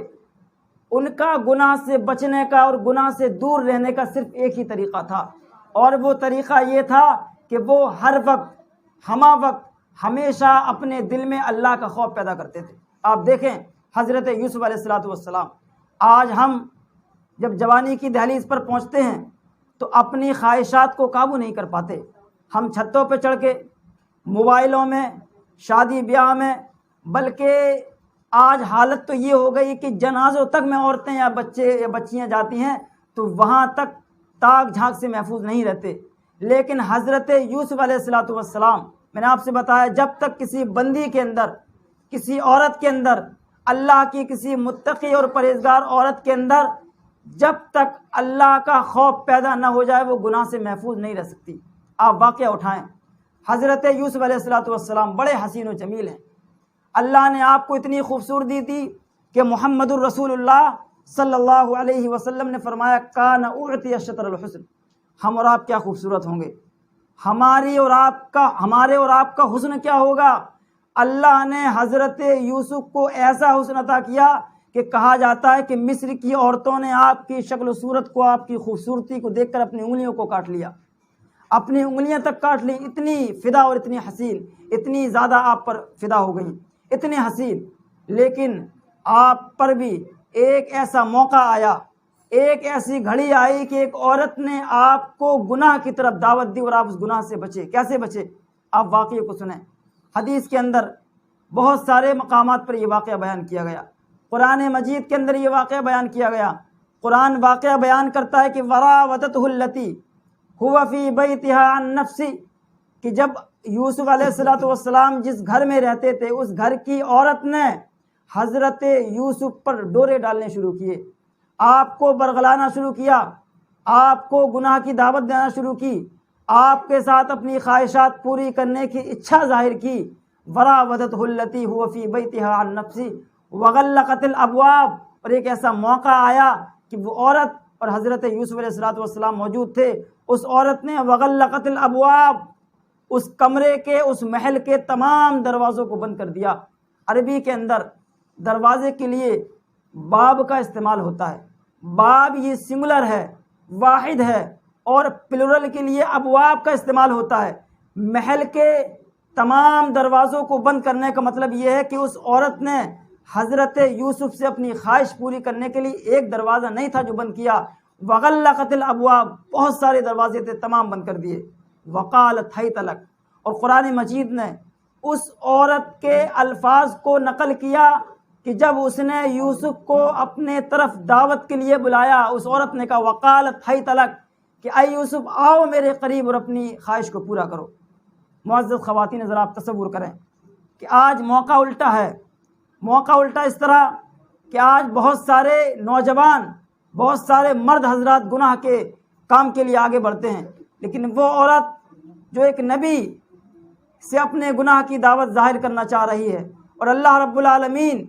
ان کا گناہ سے بچنے کا اور گناہ سے دور رہنے کا صرف ایک ہی طریقہ تھا، اور وہ طریقہ یہ تھا کہ وہ ہر وقت، ہمہ وقت، ہمیشہ اپنے دل میں اللہ کا خوف پیدا کرتے تھے۔ آپ دیکھیں حضرت یوسف علیہ السلام، آج ہم جب جوانی کی دہلیز پر پہنچتے ہیں تو اپنی خواہشات کو قابو نہیں کر پاتے، ہم چھتوں پہ چڑھ کے، موبائلوں میں، شادی بیاہ میں، بلکہ آج حالت تو یہ ہو گئی کہ جنازوں تک میں عورتیں یا بچے یا بچیاں جاتی ہیں تو وہاں تک تاک جھانک سے محفوظ نہیں رہتے۔ لیکن حضرت یوسف علیہ السلام، میں نے آپ سے بتایا، جب تک کسی بندی کے اندر، کسی عورت کے اندر، اللہ کی کسی متقی اور پرہیزگار عورت کے اندر جب تک اللہ کا خوف پیدا نہ ہو جائے وہ گناہ سے محفوظ نہیں رہ سکتی۔ آپ واقعہ اٹھائیں، حضرت یوسف علیہ السلام بڑے حسین و جمیل ہیں، اللہ نے آپ کو اتنی خوبصورتی دی کہ محمد الرسول اللہ صلی اللہ علیہ وسلم نے فرمایا کان اعطی شطر الحسن، ہم اور آپ کیا خوبصورت ہوں گے، ہمارے اور آپ کا حسن کیا ہوگا۔ اللہ نے حضرت یوسف کو ایسا حسن عطا کیا کہ کہا جاتا ہے کہ مصر کی عورتوں نے آپ کی شکل و صورت کو، آپ کی خوبصورتی کو دیکھ کر اپنی انگلیوں کو کاٹ لیا، اپنی انگلیاں تک کاٹ لی، اتنی فدا اور اتنی حسین، اتنی زیادہ آپ پر فدا ہو گئیں، اتنی حسین۔ لیکن آپ پر بھی ایک ایسا موقع آیا، ایک ایسی گھڑی آئی کہ ایک عورت نے آپ کو گناہ کی طرف دعوت دی اور آپ اس گناہ سے بچے۔ کیسے بچے؟ آپ واقعے کو سنیں، حدیث کے اندر بہت سارے مقامات پر یہ واقعہ بیان کیا گیا، قرآن مجید کے اندر یہ واقعہ بیان کیا گیا۔ قرآن واقعہ بیان کرتا ہے کہ وراودته التی هو فی بیتها عن نفسی، کہ جب یوسف علیہ السلام جس گھر میں رہتے تھے اس گھر کی عورت نے حضرت یوسف پر ڈورے ڈالنے شروع کیے، آپ کو برگلانا شروع کیا، آپ کو گناہ کی دعوت دینا شروع کی، آپ کے ساتھ اپنی خواہشات پوری کرنے کی اچھا ظاہر کی۔ وراودته التی هو فی بیتها عن نفسی وغلقت الابواب، اور ایک ایسا موقع آیا کہ وہ عورت اور حضرت یوسف علیہ السلام موجود تھے، اس عورت نے وغلقت الابواب، اس کمرے کے، اس محل کے تمام دروازوں کو بند کر دیا۔ عربی کے اندر دروازے کے لیے باب کا استعمال ہوتا ہے، باب یہ سنگولر ہے، واحد ہے، اور پلورل کے لیے ابواب کا استعمال ہوتا ہے۔ محل کے تمام دروازوں کو بند کرنے کا مطلب یہ ہے کہ اس عورت نے حضرت یوسف سے اپنی خواہش پوری کرنے کے لیے ایک دروازہ نہیں تھا جو بند کیا، وغلقت الابواب، بہت سارے دروازے تھے تمام بند کر دیے۔ وقالت حیت لک، اور قرآن مجید نے اس عورت کے الفاظ کو نقل کیا کہ جب اس نے یوسف کو اپنے طرف دعوت کے لیے بلایا، اس عورت نے کہا وقالت حیت لک، کہ اے یوسف آؤ میرے قریب اور اپنی خواہش کو پورا کرو۔ معزز خواتین، ذرا آپ تصور کریں کہ آج موقع الٹا ہے، موقع الٹا اس طرح کہ آج بہت سارے نوجوان، بہت سارے مرد حضرات گناہ کے کام کے لیے آگے بڑھتے ہیں، لیکن وہ عورت جو ایک نبی سے اپنے گناہ کی دعوت ظاہر کرنا چاہ رہی ہے، اور اللہ رب العالمین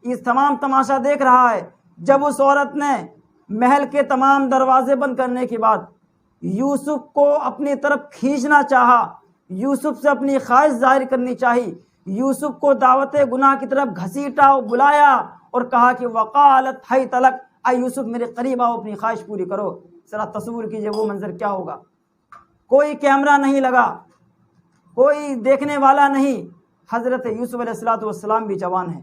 یہ تمام تماشا دیکھ رہا ہے، جب اس عورت نے محل کے تمام دروازے بند کرنے کے بعد یوسف کو اپنی طرف کھینچنا چاہا، یوسف سے اپنی خواہش ظاہر کرنی چاہی، یوسف کو دعوت گناہ کی طرف گھسیٹا اور بلایا اور کہا کہ وقالت حیت لک، اے یوسف میرے قریب آؤ اپنی خواہش پوری کرو۔ ذرا تصور کیجئے وہ منظر کیا ہوگا۔ کوئی کیمرہ نہیں لگا، کوئی دیکھنے والا نہیں، حضرت یوسف علیہ السلام بھی جوان ہیں،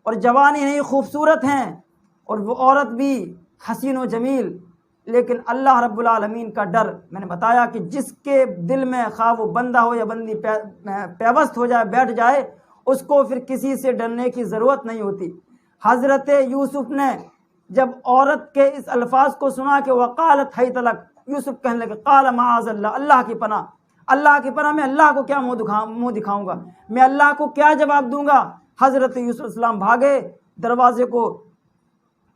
اور جوان ہی نہیں خوبصورت ہیں، اور وہ عورت بھی حسین و جمیل، لیکن اللہ رب العالمین کا ڈر، میں نے بتایا کہ جس کے دل میں خواہ وہ بندہ ہو یا بندی پیوست ہو جائے، بیٹھ جائے، اس کو پھر کسی سے ڈرنے کی ضرورت نہیں ہوتی۔ حضرت یوسف نے جب عورت کے اس الفاظ کو سنا کہ وقالت حیت لک، یوسف کہنے لگے قال معاذ اللہ، اللہ کی پناہ، اللہ کی پناہ، میں اللہ کو کیا منہ دکھاؤں گا، میں اللہ کو کیا جواب دوں گا۔ حضرت یوسف علیہ السلام بھاگے، دروازے کو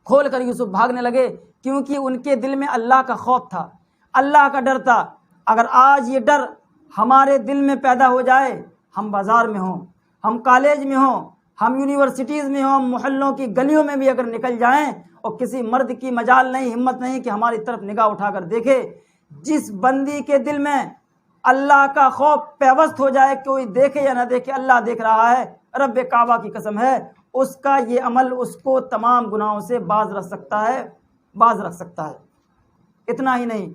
کھول کر یوسف بھاگنے لگے، کیونکہ ان کے دل میں اللہ کا خوف تھا، اللہ کا ڈر تھا۔ اگر آج یہ ڈر ہمارے دل میں پیدا ہو جائے، ہم بازار میں ہوں، ہم کالج میں ہوں، ہم یونیورسٹیز میں ہوں، ہم محلوں کی گلیوں میں بھی اگر نکل جائیں اور کسی مرد کی مجال نہیں، ہمت نہیں کہ ہماری طرف نگاہ اٹھا کر دیکھے، جس بندی کے دل میں اللہ کا خوف پیوست ہو جائے، کوئی دیکھے یا نہ دیکھے اللہ دیکھ رہا ہے، رب کعبہ کی قسم ہے، اس کا یہ عمل اس کو تمام گناہوں سے باز رکھ سکتا ہے۔ اتنا ہی نہیں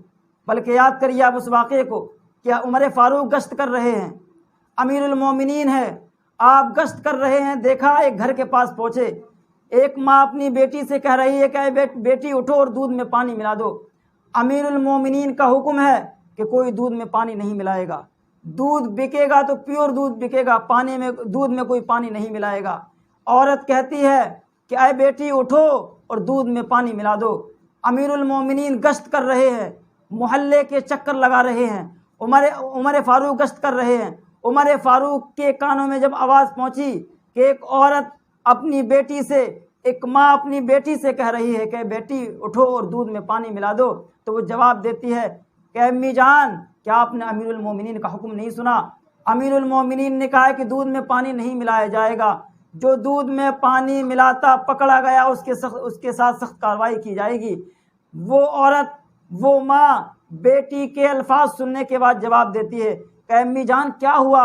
بلکہ یاد کریے آپ اس واقعے کو کہ عمر فاروق گشت کر رہے ہیں، امیر المومنین ہے، آپ گشت کر رہے ہیں، دیکھا ایک گھر کے پاس پہنچے، ایک ماں اپنی بیٹی سے کہہ رہی ہے کہ بیٹی اٹھو اور دودھ میں پانی ملا دو۔ امیر المومنین کا حکم ہے کہ کوئی دودھ میں پانی نہیں ملائے گا، دودھ بکے گا تو پیور دودھ بکے گا، دودھ میں کوئی پانی نہیں ملائے گا۔ عورت کہتی ہے کہ اے بیٹی اٹھو اور دودھ میں پانی ملا دو۔ امیر المومنین گشت کر رہے ہیں، محلے کے چکر لگا رہے ہیں، عمر فاروق گشت کر رہے ہیں۔ عمر فاروق کے کانوں میں جب آواز پہنچی کہ ایک عورت اپنی بیٹی سے، ایک ماں اپنی بیٹی سے کہہ رہی ہے کہ بیٹی اٹھو اور دودھ میں پانی ملا دو، تو وہ جواب دیتی ہے کہ امی جان کیا آپ نے امیر المومنین کا حکم نہیں سنا؟ امیر المومنین نے کہا کہ دودھ میں پانی نہیں ملایا جائے گا، جو دودھ میں پانی ملاتا پکڑا گیا اس کے ساتھ سخت کارروائی کی جائے گی۔ وہ عورت، وہ ماں بیٹی کے الفاظ سننے کے بعد جواب دیتی ہے کہ امی جان کیا ہوا؟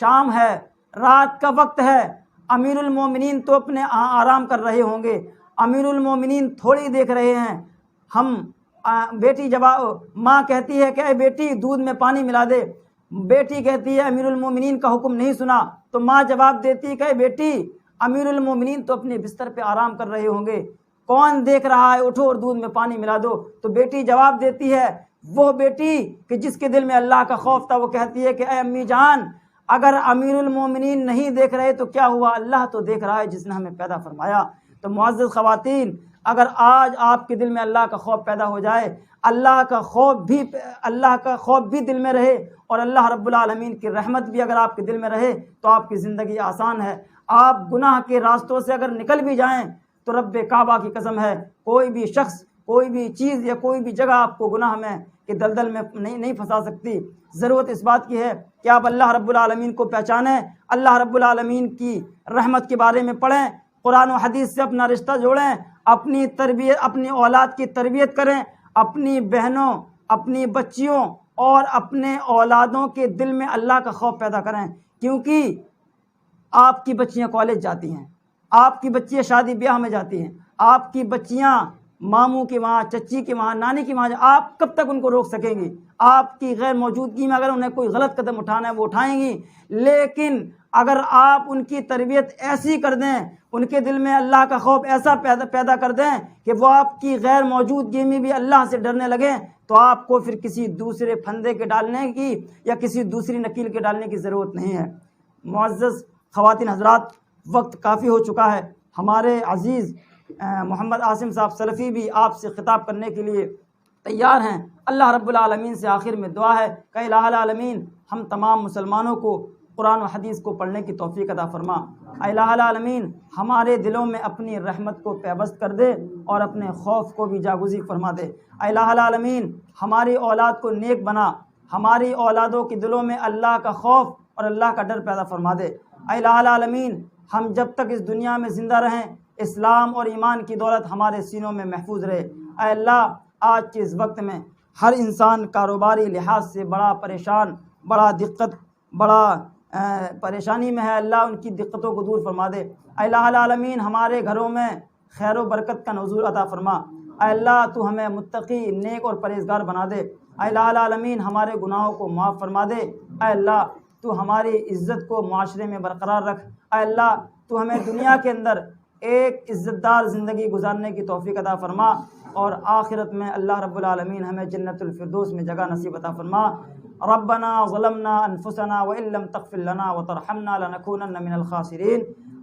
شام ہے، رات کا وقت ہے، امیر المومنین تو اپنے آرام کر رہے ہوں گے، امیر المومنین تھوڑی دیکھ رہے ہیں، ماں کہتی ہے کہ اے بیٹی دودھ میں پانی ملا دے، بیٹی کہتی ہے امیر المومنین کا حکم نہیں سنا، تو ماں جواب دیتی ہے کہ اے بیٹی امیر المومنین تو اپنے بستر پہ آرام کر رہے ہوں گے، کون دیکھ رہا ہے، اٹھو اور دودھ میں پانی ملا دو۔ تو بیٹی جواب دیتی ہے، وہ بیٹی کہ جس کے دل میں اللہ کا خوف تھا، وہ کہتی ہے کہ اے امی جان اگر امیر المومنین نہیں دیکھ رہے تو کیا ہوا، اللہ تو دیکھ رہا ہے جس نے ہمیں پیدا فرمایا۔ تو معزز خواتین، اگر آج آپ کے دل میں اللہ کا خوف پیدا ہو جائے، اللہ کا خوف بھی دل میں رہے اور اللہ رب العالمین کی رحمت بھی اگر آپ کے دل میں رہے تو آپ کی زندگی آسان ہے۔ آپ گناہ کے راستوں سے اگر نکل بھی جائیں تو رب کعبہ کی قسم ہے کوئی بھی شخص، کوئی بھی چیز یا کوئی بھی جگہ آپ کو گناہ میں کہ دلدل میں نہیں پھنسا سکتی۔ ضرورت اس بات کی ہے کہ آپ اللہ رب العالمین کو پہچانیں، اللہ رب العالمین کی رحمت کے بارے میں پڑھیں، قرآن و حدیث سے اپنا رشتہ جوڑیں، اپنی اولاد کی تربیت کریں، اپنی بہنوں، اپنی بچیوں اور اپنے اولادوں کے دل میں اللہ کا خوف پیدا کریں، کیونکہ آپ کی بچیاں کالج جاتی ہیں، آپ کی بچیاں شادی بیاہ میں جاتی ہیں، آپ کی بچیاں ماموں کے وہاں، چچی کے وہاں، نانی کے وہاں، آپ کب تک ان کو روک سکیں گی؟ آپ کی غیر موجودگی میں اگر انہیں کوئی غلط قدم اٹھانا ہے وہ اٹھائیں گی، لیکن اگر آپ ان کی تربیت ایسی کر دیں، ان کے دل میں اللہ کا خوف ایسا پیدا کر دیں کہ وہ آپ کی غیر موجودگی میں بھی اللہ سے ڈرنے لگیں، تو آپ کو پھر کسی دوسرے پھندے کے ڈالنے کی یا کسی دوسری نکیل کے ڈالنے کی ضرورت نہیں ہے۔ معزز خواتین حضرات، وقت کافی ہو چکا ہے، ہمارے عزیز محمد عاصم صاحب سلفی بھی آپ سے خطاب کرنے کے لیے تیار ہیں۔ اللہ رب العالمین سے آخر میں دعا ہے کہ الہ العالمین ہم تمام مسلمانوں کو قرآن و حدیث کو پڑھنے کی توفیق عطا فرما۔ الہ العالمین ہمارے دلوں میں اپنی رحمت کو پیوست کر دے اور اپنے خوف کو بھی جاگزی فرما دے۔ الہ العالمین ہماری اولاد کو نیک بنا، ہماری اولادوں کے دلوں میں اللہ کا خوف اور اللہ کا ڈر پیدا فرما دے۔ الہ العالمین ہم جب تک اس دنیا میں زندہ رہیں اسلام اور ایمان کی دولت ہمارے سینوں میں محفوظ رہے۔ اے اللہ، آج کے اس وقت میں ہر انسان کاروباری لحاظ سے بڑا پریشان، بڑا پریشانی میں ہے، اللہ ان کی دقتوں کو دور فرما دے۔ اے الہ العالمین ہمارے گھروں میں خیر و برکت کا نزول عطا فرما۔ اے اللہ تو ہمیں متقی، نیک اور پرہیزگار بنا دے۔ اے الہ العالمین ہمارے گناہوں کو معاف فرما دے۔ اے اللہ تو ہماری عزت کو معاشرے میں برقرار رکھ۔ اے اللہ تو ہمیں دنیا کے اندر ایک عزت دار زندگی گزارنے کی توفیق عطا فرما، اور آخرت میں اللہ رب العالمین ہمیں جنت الفردوس میں جگہ نصیب عطا فرما۔ ربنا ظلمنا انفسنا وان لم تغفر لنا وترحمنا لنكونن من الخاسرین،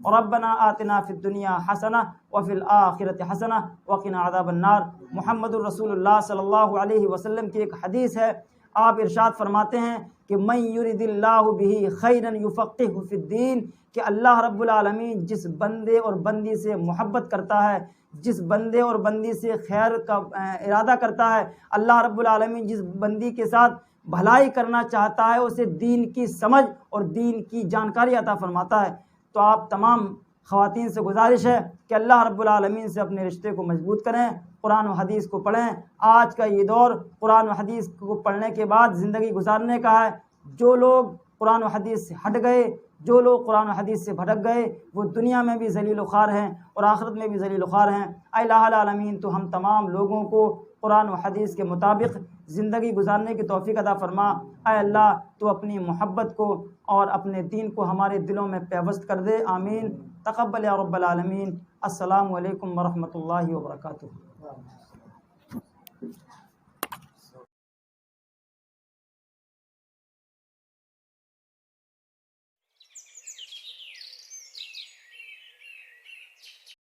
ربنا آتنا فی الدنیا حسنہ وفی الآخرۃ حسنہ وقنا عذاب النار۔ محمد الرسول اللہ صلی اللہ علیہ وسلم کی ایک حدیث ہے، آپ ارشاد فرماتے ہیں کہ من یرد اللہ بہ خیرا یفقہہ فی الدین، کہ اللہ رب العالمین جس بندے اور بندی سے محبت کرتا ہے، جس بندے اور بندی سے خیر کا ارادہ کرتا ہے، اللہ رب العالمین جس بندی کے ساتھ بھلائی کرنا چاہتا ہے اسے دین کی سمجھ اور دین کی جانکاری عطا فرماتا ہے۔ تو آپ تمام خواتین سے گزارش ہے کہ اللہ رب العالمین سے اپنے رشتے کو مضبوط کریں، قرآن و حدیث کو پڑھیں۔ آج کا یہ دور قرآن و حدیث کو پڑھنے کے بعد زندگی گزارنے کا ہے۔ جو لوگ قرآن و حدیث سے ہٹ گئے، جو لوگ قرآن و حدیث سے بھٹک گئے، وہ دنیا میں بھی ذلیل و خوار ہیں اور آخرت میں بھی ذلیل و خوار ہیں۔ اے الہ العالمین، تو ہم تمام لوگوں کو قرآن و حدیث کے مطابق زندگی گزارنے کی توفیق عطا فرما۔ اے اللہ، تو اپنی محبت کو اور اپنے دین کو ہمارے دلوں میں پیوست کر دے، آمین۔ تقبل یا رب العالمین۔ السلام علیکم ورحمۃ اللہ وبرکاتہ۔